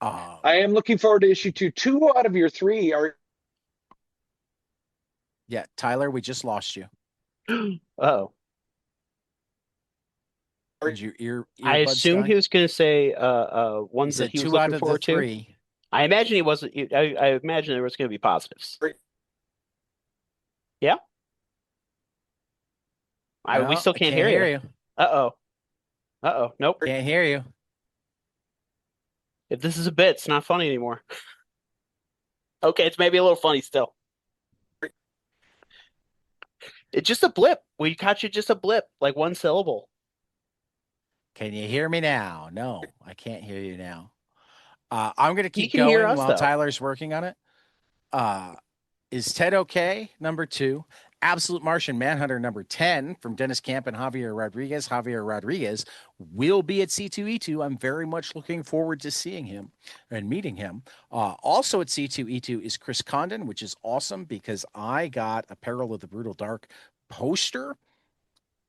I am looking forward to issue 2. 2 out of your 3 are. Yeah, Tyler, we just lost you. Oh, Did your ear? I assume he was going to say ones He that said he was 2 looking out of the forward to. 3. I imagine he wasn't. I imagine there was going to be positives. Yeah. We still can't hear you. Uh-oh. Uh-oh. Nope. Can't hear you. If this is a bit, it's not funny anymore. Okay, it's maybe a little funny still. It's just a blip. We caught you just a blip, like one syllable. Can you hear me now? No, I can't hear you now. I'm going to keep can hear going us, while though. Tyler's working on it. Is Ted okay? Number 2. Absolute Martian Manhunter number 10 from Dennis Camp and Javier Rodriguez. Javier Rodriguez will be at C2E2. I'm very much looking forward to seeing him and meeting him. Also at C2E2 is Chris Condon, which is awesome because I got a Peril of the Brutal Dark poster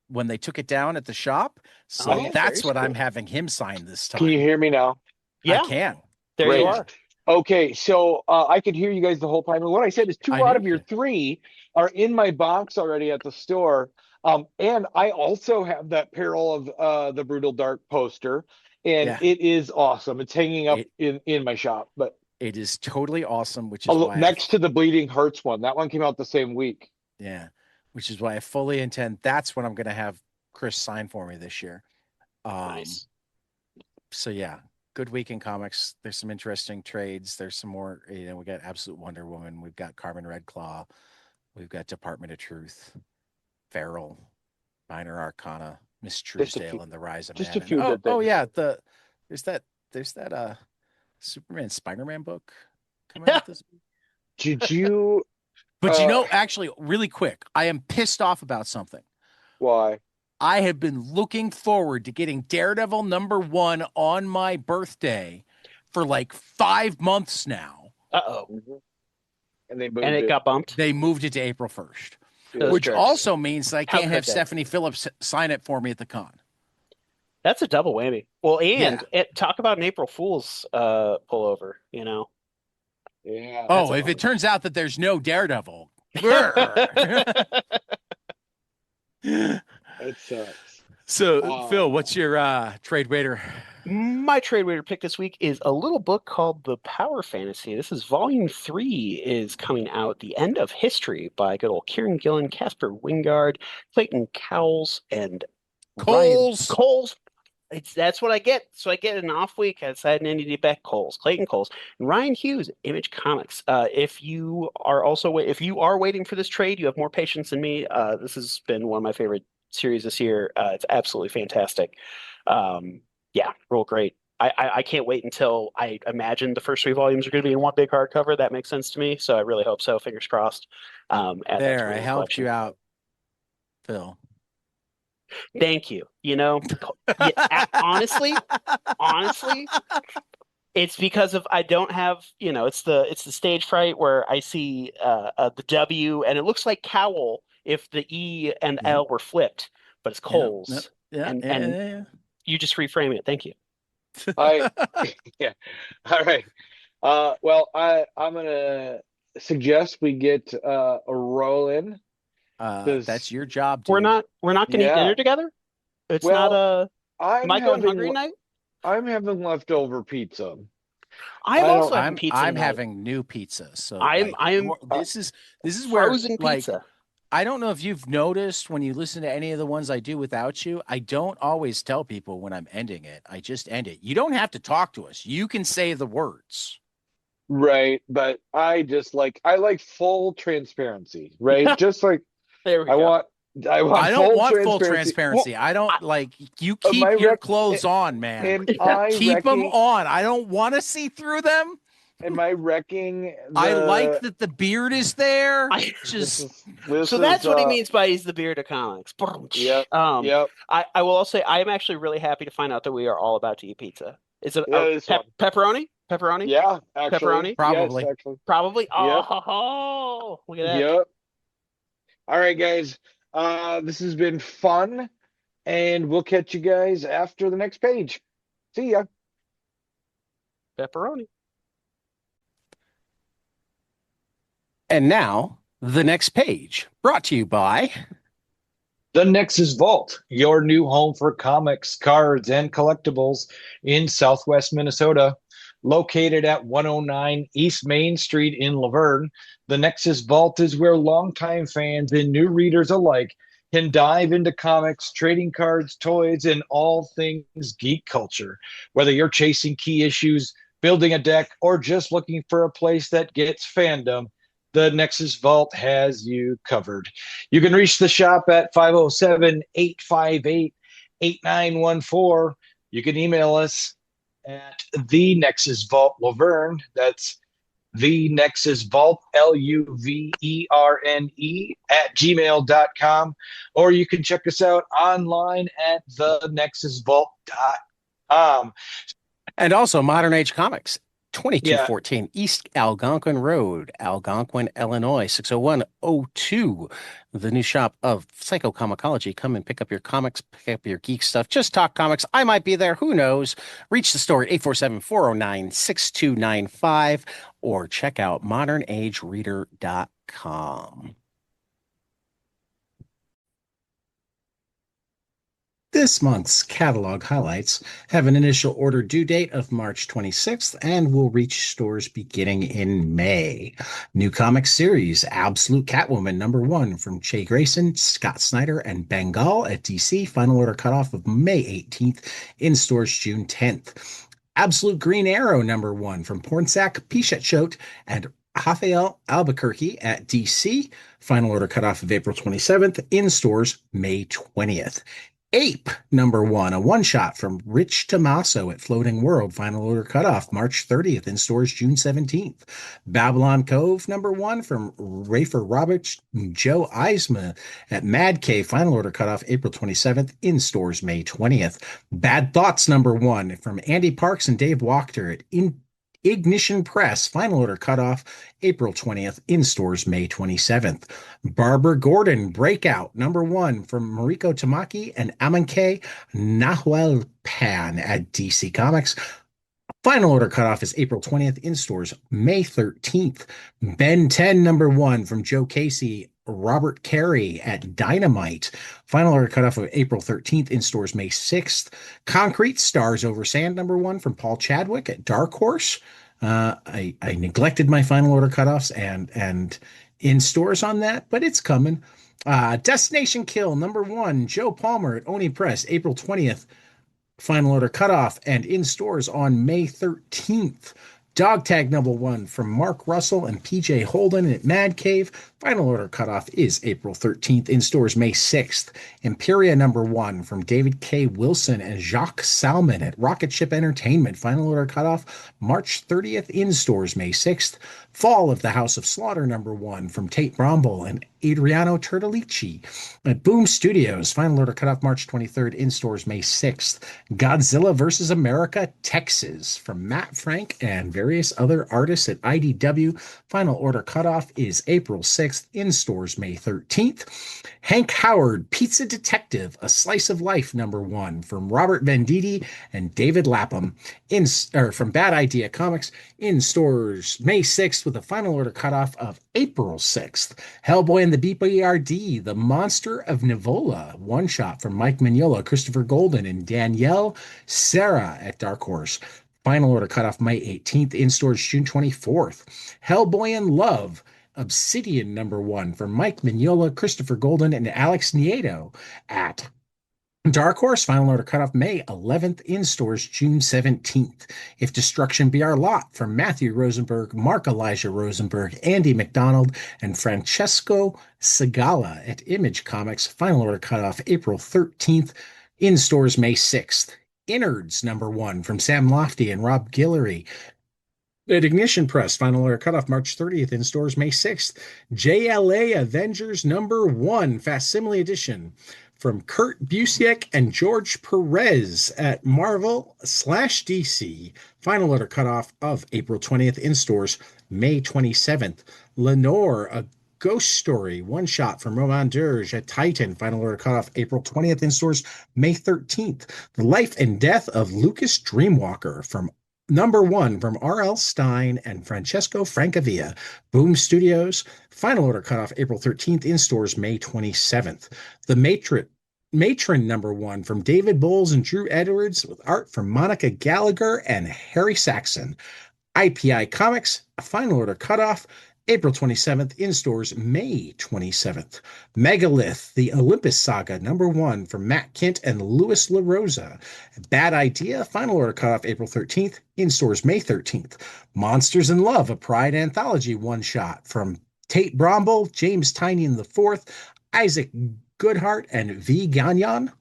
when they took it down at the shop. So Oh, that's very what I'm cool. having him sign this time. Can you hear me now? Yeah, I can. there Great. you are. Okay, so I could hear you guys the whole time. And what I said is 2 I out knew of your you. 3 are in my box already at the store. And I also have that Peril of the Brutal Dark poster, and Yeah. it is awesome. It's hanging up It- in my shop, but It is totally awesome, which is why next to the Bleeding Hearts one. That one came out the same week. which is why I fully intend. That's what I'm going to have Chris sign for me this year. Nice. So yeah, good week in comics. There's some interesting trades. There's some more. We got Absolute Wonder Woman. We've got Carbon Red Claw. We've got Department of Truth, Feral, Minor Arcana, Miss Just a Truesdale, few- and the Rise of just Man. a few And- good things. yeah, there's that Superman Spider-Man book coming out this week. Did you? But actually, really quick, I am pissed off about something. Why? I have been looking forward to getting Daredevil #1 on my birthday for like 5 months now. Uh-oh. And they moved And it got bumped. They moved it to April 1st, Those which jerks. also means that I How can't could have they? Stephanie Phillips sign it for me at the con. That's a double whammy. Well, and talk about an April Fool's pullover, you know. Yeah. Oh, if it turns out that there's no Daredevil. brr. It sucks. So, Phil, what's your trade waiter? My trade waiter pick this week is a little book called The Power Fantasy. This is volume 3 is coming out, The End of History, by good old Kieran Gillen, Casper Wingard, Clayton Cowles, and Coles. Ryan Coles. That's what I get. So I get an off week. I decided I needed to back Clayton Coles, and Ryan Hughes, Image Comics. If you are waiting for this trade, you have more patience than me. This has been one of my favorite series this year. It's absolutely fantastic. Yeah, real great. I can't wait until I imagine the first 3 volumes are going to be in one big hardcover. That makes sense to me. So I really hope so. Fingers crossed. There, I helped you out, Phil. Thank you. You know, honestly, it's because of I don't have, it's the stage fright where I see the W and it looks like Cowl if the E and L were flipped, but it's Coles. Yeah. You just reframe it. Thank you. Yeah. All right. Well, I'm gonna suggest we get a roll in. That's your job, dude. We're not gonna eat dinner together? It's not a am I going hungry tonight? I'm having leftover pizza. I'm also having pizza. I'm tonight. having new pizza. So this is where frozen pizza. I don't know if you've noticed when you listen to any of the ones I do without you, I don't always tell people when I'm ending it. I just end it. You don't have to talk to us. You can say the words. Right, but I like full transparency, right? Just like there we go. I don't want full transparency. I don't like you keep your clothes on, man. Keep them on. I don't want to see through them. Am I wrecking I like the that the beard is there. I- this So is that's what he means by he's the beard of comics. Yep. Um, Yep. I will also say I am actually really happy to find out that we are all about to eat pizza. Is it Yeah, this one. pepperoni? Pepperoni? Yeah, actually. Pepperoni? Yes, Probably. actually. Probably. Yep. Oh, look at that. Yep. All right, guys. This has been fun, and we'll catch you guys after the next page. See ya. Pepperoni. And now, the next page, brought to you by The Nexus Vault, your new home for comics, cards, and collectibles in Southwest Minnesota. Located at 109 East Main Street in Laverne, the Nexus Vault is where longtime fans and new readers alike can dive into comics, trading cards, toys, and all things geek culture. Whether you're chasing key issues, building a deck, or just looking for a place that gets fandom, the Nexus Vault has you covered. You can reach the shop at 507-858-8914. You can email us at the Nexus Vault Laverne. That's the Nexus Vault, LUVERNE at gmail.com. Or you can check us out online at thenexusvault.com. and also Modern Age Comics, 2214 East Algonquin Road, Algonquin, Illinois, 60102. The new shop of Psycho Comicology. Come and pick up your comics, pick up your geek stuff. Just talk comics. I might be there. Who knows? Reach the store at 847-409-6295 or check out modernagereader.com. This month's catalog highlights have an initial order due date of March 26th and will reach stores beginning in May. New comic series, Absolute Catwoman #1 from Jay Grayson, Scott Snyder, and Bengal at DC. Final order cutoff of May 18th, in stores June 10th. Absolute Green Arrow #1 from Pornsack, Pichetshote, and Rafael Albuquerque at DC. Final order cutoff of April 27th, in stores May 20th. Ape #1, a one-shot from Rich Tommaso at Floating World. Final order cutoff March 30th, in stores June 17th. Babylon Cove #1 from Rafer Roberts, Joe Eisma at Mad Cave. Final order cutoff April 27th, in stores May 20th. Bad Thoughts #1 from Andy Parks and Dave Wachter at Ignition Press. Final order cutoff April 20th, in stores May 27th. Barbara Gordon Breakout #1 from Mariko Tamaki and Amanke Nahuelpan at DC Comics. Final order cutoff is April 20th, in stores May 13th. Ben 10 #1 from Joe Casey, Robert Carey at Dynamite. Final order cutoff of April 13th, in stores May 6th. Concrete Stars Over Sand #1 from Paul Chadwick at Dark Horse. I neglected my final order cutoffs and in stores on that, but it's coming. Destination Kill #1, Joe Palmer at Oni Press, April 20th. Final order cutoff and in stores on May 13th. Dog Tag #1 from Mark Russell and PJ Holden at Mad Cave. Final order cutoff is April 13th, in stores May 6th. Imperia #1 from David K. Wilson and Jacques Salmon at Rocket Ship Entertainment. Final order cutoff March 30th, in stores May 6th. Fall of the House of Slaughter #1 from Tate Bromble and Adriano Turtolici at Boom Studios. Final order cutoff March 23rd, in stores May 6th. Godzilla vs. America Texas from Matt Frank and various other artists at IDW. Final order cutoff is April 6th, in stores May 13th. Hank Howard Pizza Detective, A Slice of Life #1 from Robert Venditti and David Lapham from Bad Idea Comics, in stores May 6th with a final order cutoff of April 6th. Hellboy and the BPRD, The Monster of Nivola, one shot from Mike Mignola, Christopher Golden, and Danielle Serra at Dark Horse. Final order cutoff May 18th, in stores June 24th. Hellboy in Love, Obsidian #1 from Mike Mignola, Christopher Golden, and Alex Nieto at Dark Horse. Final order cutoff May 11th, in stores June 17th. If Destruction Be Our Lot from Matthew Rosenberg, Mark Elijah Rosenberg, Andy McDonald, and Francesco Segala at Image Comics. Final order cutoff April 13th, in stores May 6th. Innards #1 from Sam Lofty and Rob Guillory. At Ignition Press, final order cutoff March 30th, in stores May 6th. JLA Avengers #1 Facsimile Edition from Kurt Busiek and George Perez at Marvel/DC. Final order cutoff of April 20th, in stores May 27th. Lenore, a Ghost Story one-shot from Roman Durge at Titan. Final order cutoff April 20th, in stores May 13th. The Life and Death of Lucas Dreamwalker from #1 from R.L. Stein and Francesco Francavilla. Boom Studios. Final order cutoff April 13th, in stores May 27th. The Matron #1 from David Bowles and Drew Edwards with art from Monica Gallagher and Harry Saxon. IPI Comics. Final order cutoff April 27th, in stores May 27th. Megalith, the Olympus Saga #1 from Matt Kint and Louis LaRosa. Bad Idea, final order cutoff April 13th, in stores May 13th. Monsters in Love, a Pride Anthology one-shot from Tate Bromble, James Tynion IV, Isaac Goodhart, and V. Gagnon.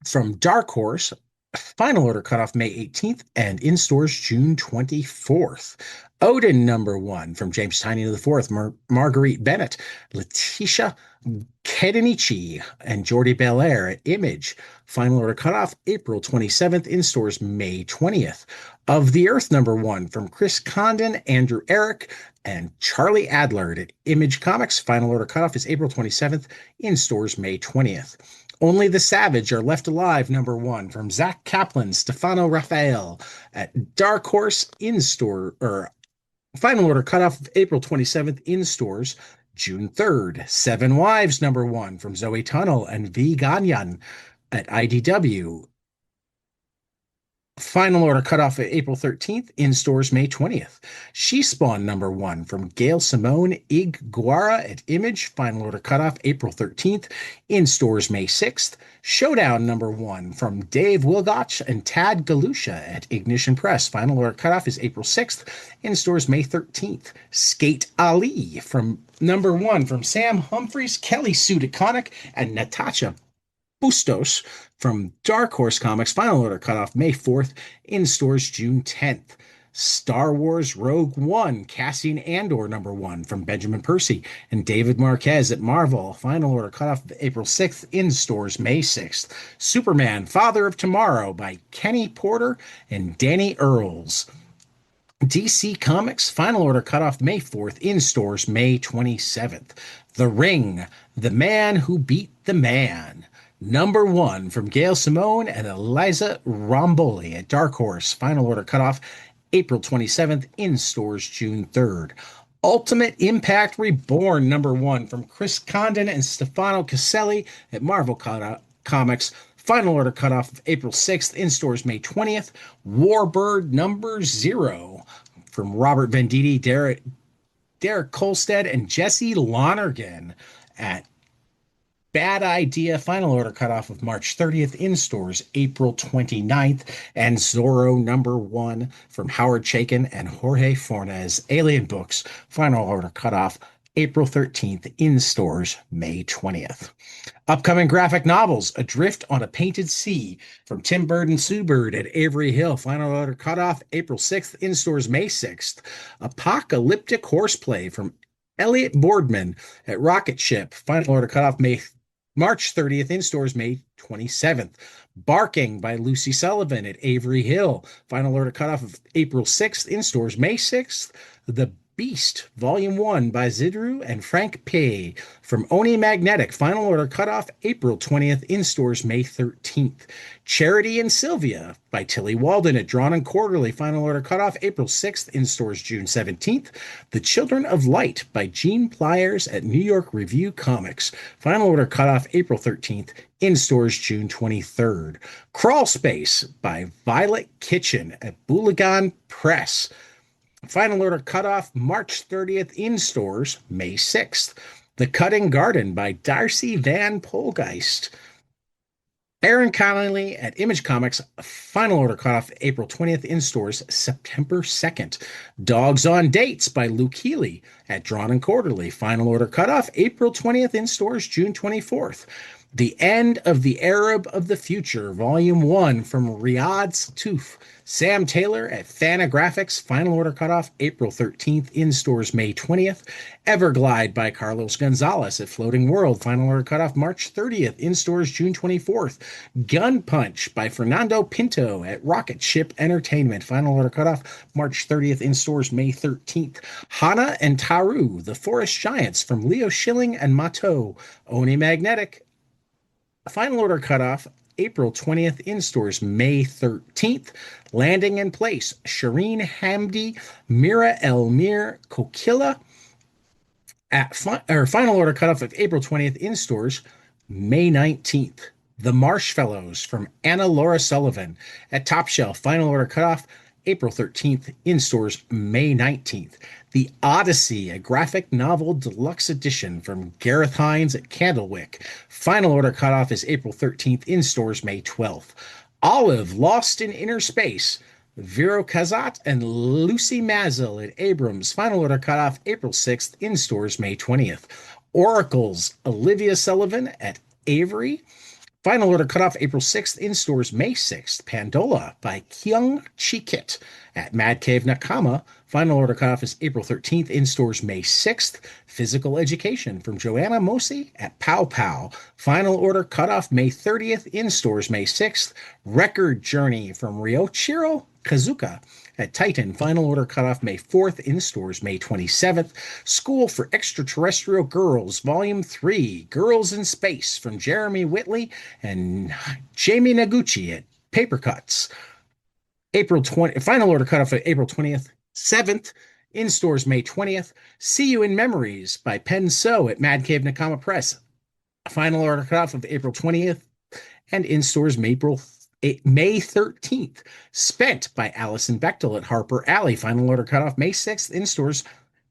From Dark Horse, final order cutoff May 18th and in stores June 24th. Odin #1 from James Tynion IV, Marguerite Bennett, Letitia Kedenichi, and Jordi Belair at Image. Final order cutoff April 27th, in stores May 20th. Of the Earth #1 from Chris Condon, Andrew Eric, and Charlie Adler at Image Comics. Final order cutoff is April 27th, in stores May 20th. Only the Savage Are Left Alive #1 from Zach Kaplan, Stefano Raphael at Dark Horse, in store, or final order cutoff April 27th, in stores June 3rd. Seven Wives #1 from Zoe Tunnel and V. Gagnon at IDW. Final order cutoff at April 13th, in stores May 20th. She Spawn #1 from Gail Simone Ig Guara at Image. Final order cutoff April 13th, in stores May 6th. Showdown #1 from Dave Wilgotch and Tad Galusha at Ignition Press. Final order cutoff is April 6th, in stores May 13th. Skate Ali from #1 from Sam Humphries, Kelly Sue DeConnick, and Natasha Bustos from Dark Horse Comics. Final order cutoff May 4th, in stores June 10th. Star Wars Rogue One, Cassian Andor #1 from Benjamin Percy and David Marquez at Marvel. Final order cutoff April 6th, in stores May 6th. Superman, Father of Tomorrow by Kenny Porter and Danny Earls. DC Comics, final order cutoff May 4th, in stores May 27th. The Ring, The Man Who Beat the Man. #1 from Gail Simone and Eliza Romboli at Dark Horse. Final order cutoff April 27th, in stores June 3rd. Ultimate Impact Reborn #1 from Chris Condon and Stefano Caselli at Marvel Comics. Final order cutoff April 6th, in stores May 20th. Warbird #0 from Robert Venditti, Derek Kolstad, and Jesse Lonergan at Bad Idea. Final order cutoff of March 30th, in stores April 29th. And Zorro #1 from Howard Chaykin and Jorge Fornes, Alien Books. Final order cutoff April 13th, in stores May 20th. Upcoming graphic novels: Adrift on a Painted Sea from Tim Bird and Sue Bird at Avery Hill. Final order cutoff April 6th, in stores May 6th. Apocalyptic Horseplay from Elliot Boardman at Rocket Ship. Final order cutoff March 30th, in stores May 27th. Barking by Lucy Sullivan at Avery Hill. Final order cutoff of April 6th, in stores May 6th. The Beast, Volume 1 by Zidru and Frank Pay from Oni Magnetic. Final order cutoff April 20th, in stores May 13th. Charity and Sylvia by Tilly Walden at Drawn and Quarterly. Final order cutoff April 6th, in stores June 17th. The Children of Light by Gene Pliers at New York Review Comics. Final order cutoff April 13th, in stores June 23rd. Crawl Space by Violet Kitchen at Boulagan Press. Final order cutoff March 30th, in stores May 6th. The Cutting Garden by Darcy Van Polgeist. Aaron Connolly at Image Comics. Final order cutoff April 20th, in stores September 2nd. Dogs on Dates by Luke Healy at Drawn and Quarterly. Final order cutoff April 20th, in stores June 24th. The End of the Arab of the Future, Volume 1 from Riyadh's Toof. Sam Taylor at Fanagraphics, final order cutoff April 13th, in stores May 20th. Everglide by Carlos Gonzalez at Floating World, final order cutoff March 30th, in stores June 24th. Gun Punch by Fernando Pinto at Rocket Ship Entertainment, final order cutoff March 30th, in stores May 13th. Hana and Taru, The Forest Giants from Leo Schilling and Mato, Oni Magnetic, final order cutoff April 20th, in stores May 13th. Landing in Place, Shireen Hamdi, Mira Elmir Kokila at final order cutoff of April 20th, in stores May 19th. The Marshfellows from Anna Laura Sullivan at Top Shelf, final order cutoff April 13th, in stores May 19th. The Odyssey, a graphic novel deluxe edition from Gareth Hines at Candlewick. Final order cutoff is April 13th, in stores May 12th. Olive, Lost in Inner Space, Vero Kazat and Lucy Mazel at Abrams. Final order cutoff April 6th, in stores May 20th. Oracles, Olivia Sullivan at Avery. Final order cutoff April 6th, in stores May 6th. Pandola by Kyung Chi-kit at Mad Cave Nakama. Final order cutoff is April 13th, in stores May 6th. Physical Education from Joanna Mosi at Pow Pow. Final order cutoff May 30th, in stores May 6th. Record Journey from Ryoichiro Kazuka at Titan. Final order cutoff May 4th, in stores May 27th. School for Extraterrestrial Girls, Volume 3, Girls in Space from Jeremy Whitley and Jamie Naguchi at Papercuts. Final order cutoff of April 20th, 7th, in stores May 20th. See You in Memories by Pen So at Mad Cave Nakama Press. Final order cutoff of April 20th, and in stores May 13th. Spent by Allison Bechtel at Harper Alley. Final order cutoff May 6th, in stores,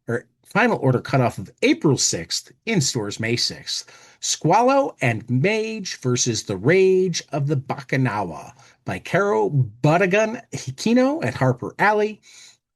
or final order cutoff of April 6th, in stores May 6th. Squallow and Mage versus the Rage of the Bakanawa by Caro Badagun Hikino at Harper Alley.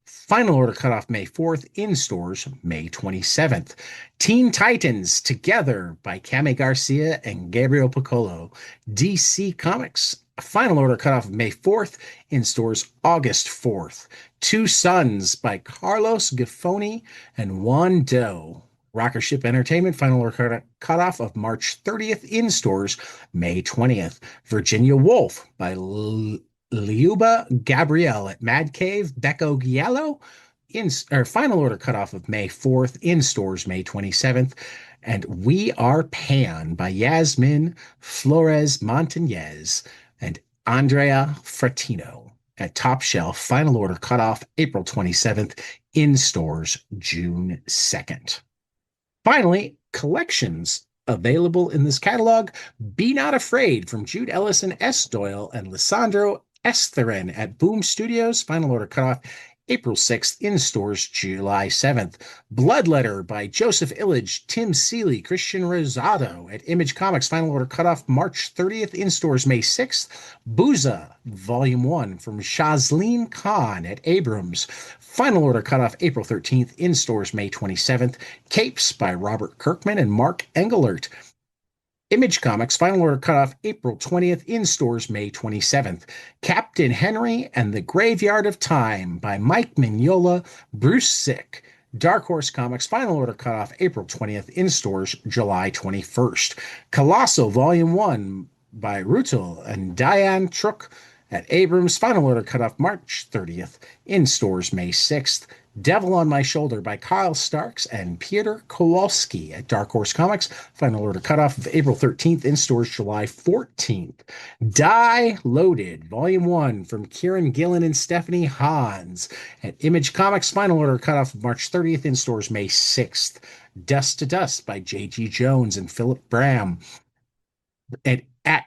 Final order cutoff May 4th, in stores May 27th. Teen Titans Together by Cami Garcia and Gabriel Piccolo. DC Comics. Final order cutoff May 4th, in stores August 4th. Two Sons by Carlos Gaffoni and Juan Doe. Rocker Ship Entertainment, final order cutoff of March 30th, in stores May 20th. Virginia Woolf by Liuba Gabrielle at Mad Cave Becco Giallo, final order cutoff of May 4th, in stores May 27th. And We Are Pan by Yasmin Flores Montañez and Andrea Fratino at Top Shelf. Final order cutoff April 27th, in stores June 2nd. Finally, collections available in this catalog. Be Not Afraid from Jude Ellison S. Doyle and Lissandro Estherin at Boom Studios. Final order cutoff April 6th, in stores July 7th. Bloodletter by Joseph Illage, Tim Seeley, Christian Rosado at Image Comics. Final order cutoff March 30th, in stores May 6th. Booza, Volume 1 from Shazleen Khan at Abrams. Final order cutoff April 13th, in stores May 27th. Capes by Robert Kirkman and Mark Engelert. Image Comics, final order cutoff April 20th, in stores May 27th. Captain Henry and the Graveyard of Time by Mike Mignola, Bruce Sick. Dark Horse Comics, final order cutoff April 20th, in stores July 21st. Colossal Volume 1 by Rutul and Diane Truk at Abrams. Final order cutoff March 30th, in stores May 6th. Devil on My Shoulder by Kyle Starks and Peter Kowalski at Dark Horse Comics. Final order cutoff of April 13th, in stores July 14th. Die Loaded, Volume 1 from Kieran Gillen and Stephanie Hans at Image Comics. Final order cutoff of March 30th, in stores May 6th. Dust to Dust by J.G. Jones and Philip Bram at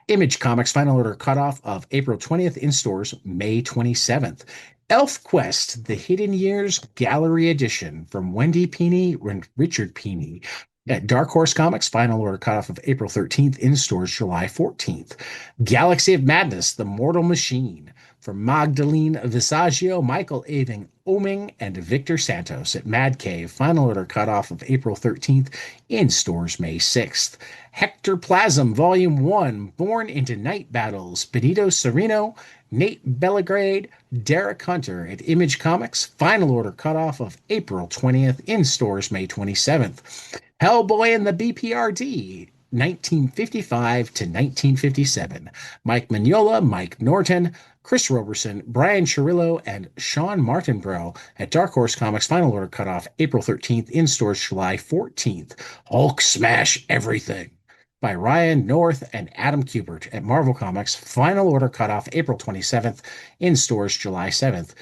Image Comics. Final order cutoff of April 20th, in stores May 27th. ElfQuest, The Hidden Years Gallery Edition from Wendy Peeney and Richard Peeney at Dark Horse Comics. Final order cutoff of April 13th, in stores July 14th. Galaxy of Madness, The Mortal Machine from Magdalene Visaggio, Michael Aving Oming, and Victor Santos at Mad Cave. Final order cutoff of April 13th, in stores May 6th. Hector Plasm, Volume 1, Born into Night Battles, Benito Sereno, Nate Bellegrade, Derek Hunter at Image Comics. Final order cutoff of April 20th, in stores May 27th. Hellboy and the BPRD, 1955 to 1957. Mike Mignola, Mike Norton, Chris Roberson, Brian Chirillo, and Sean Martinbrough at Dark Horse Comics. Final order cutoff April 13th, in stores July 14th. Hulk Smash Everything by Ryan North and Adam Kubert at Marvel Comics. Final order cutoff April 27th, in stores July 7th.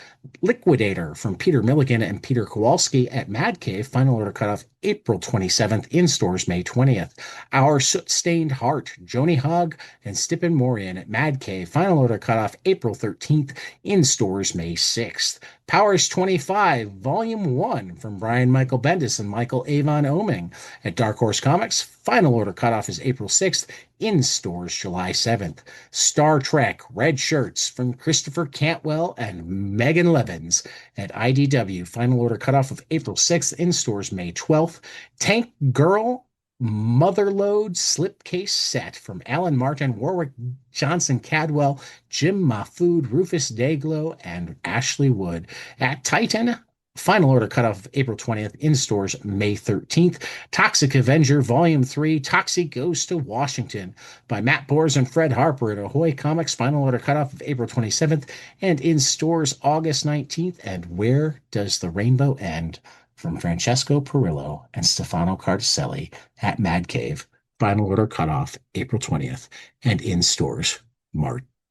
Liquidator from Peter Milligan and Peter Kowalski at Mad Cave. Final order cutoff April 27th, in stores May 20th. Our Soot-Stained Heart, Joni Hogg and Stippen Morian at Mad Cave. Final order cutoff April 13th, in stores May 6th. Powers 25, Volume 1 from Brian Michael Bendis and Michael Avon Oming at Dark Horse Comics. Final order cutoff is April 6th, in stores July 7th. Star Trek Red Shirts from Christopher Cantwell and Megan Levins at IDW. Final order cutoff of April 6th, in stores May 12th. Tank Girl Motherload Slipcase Set from Alan Martin, Warwick Johnson Cadwell, Jim Mahfood, Rufus Dayglow, and Ashley Wood at Titan. Final order cutoff April 20th, in stores May 13th. Toxic Avenger Volume 3, Toxic Goes to Washington by Matt Bors and Fred Harper at Ahoy Comics. Final order cutoff of April 27th, and in stores August 19th. And Where Does the Rainbow End from Francesco Perillo and Stefano Carticelli at Mad Cave. Final order cutoff April 20th, and in stores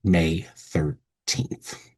May 13th.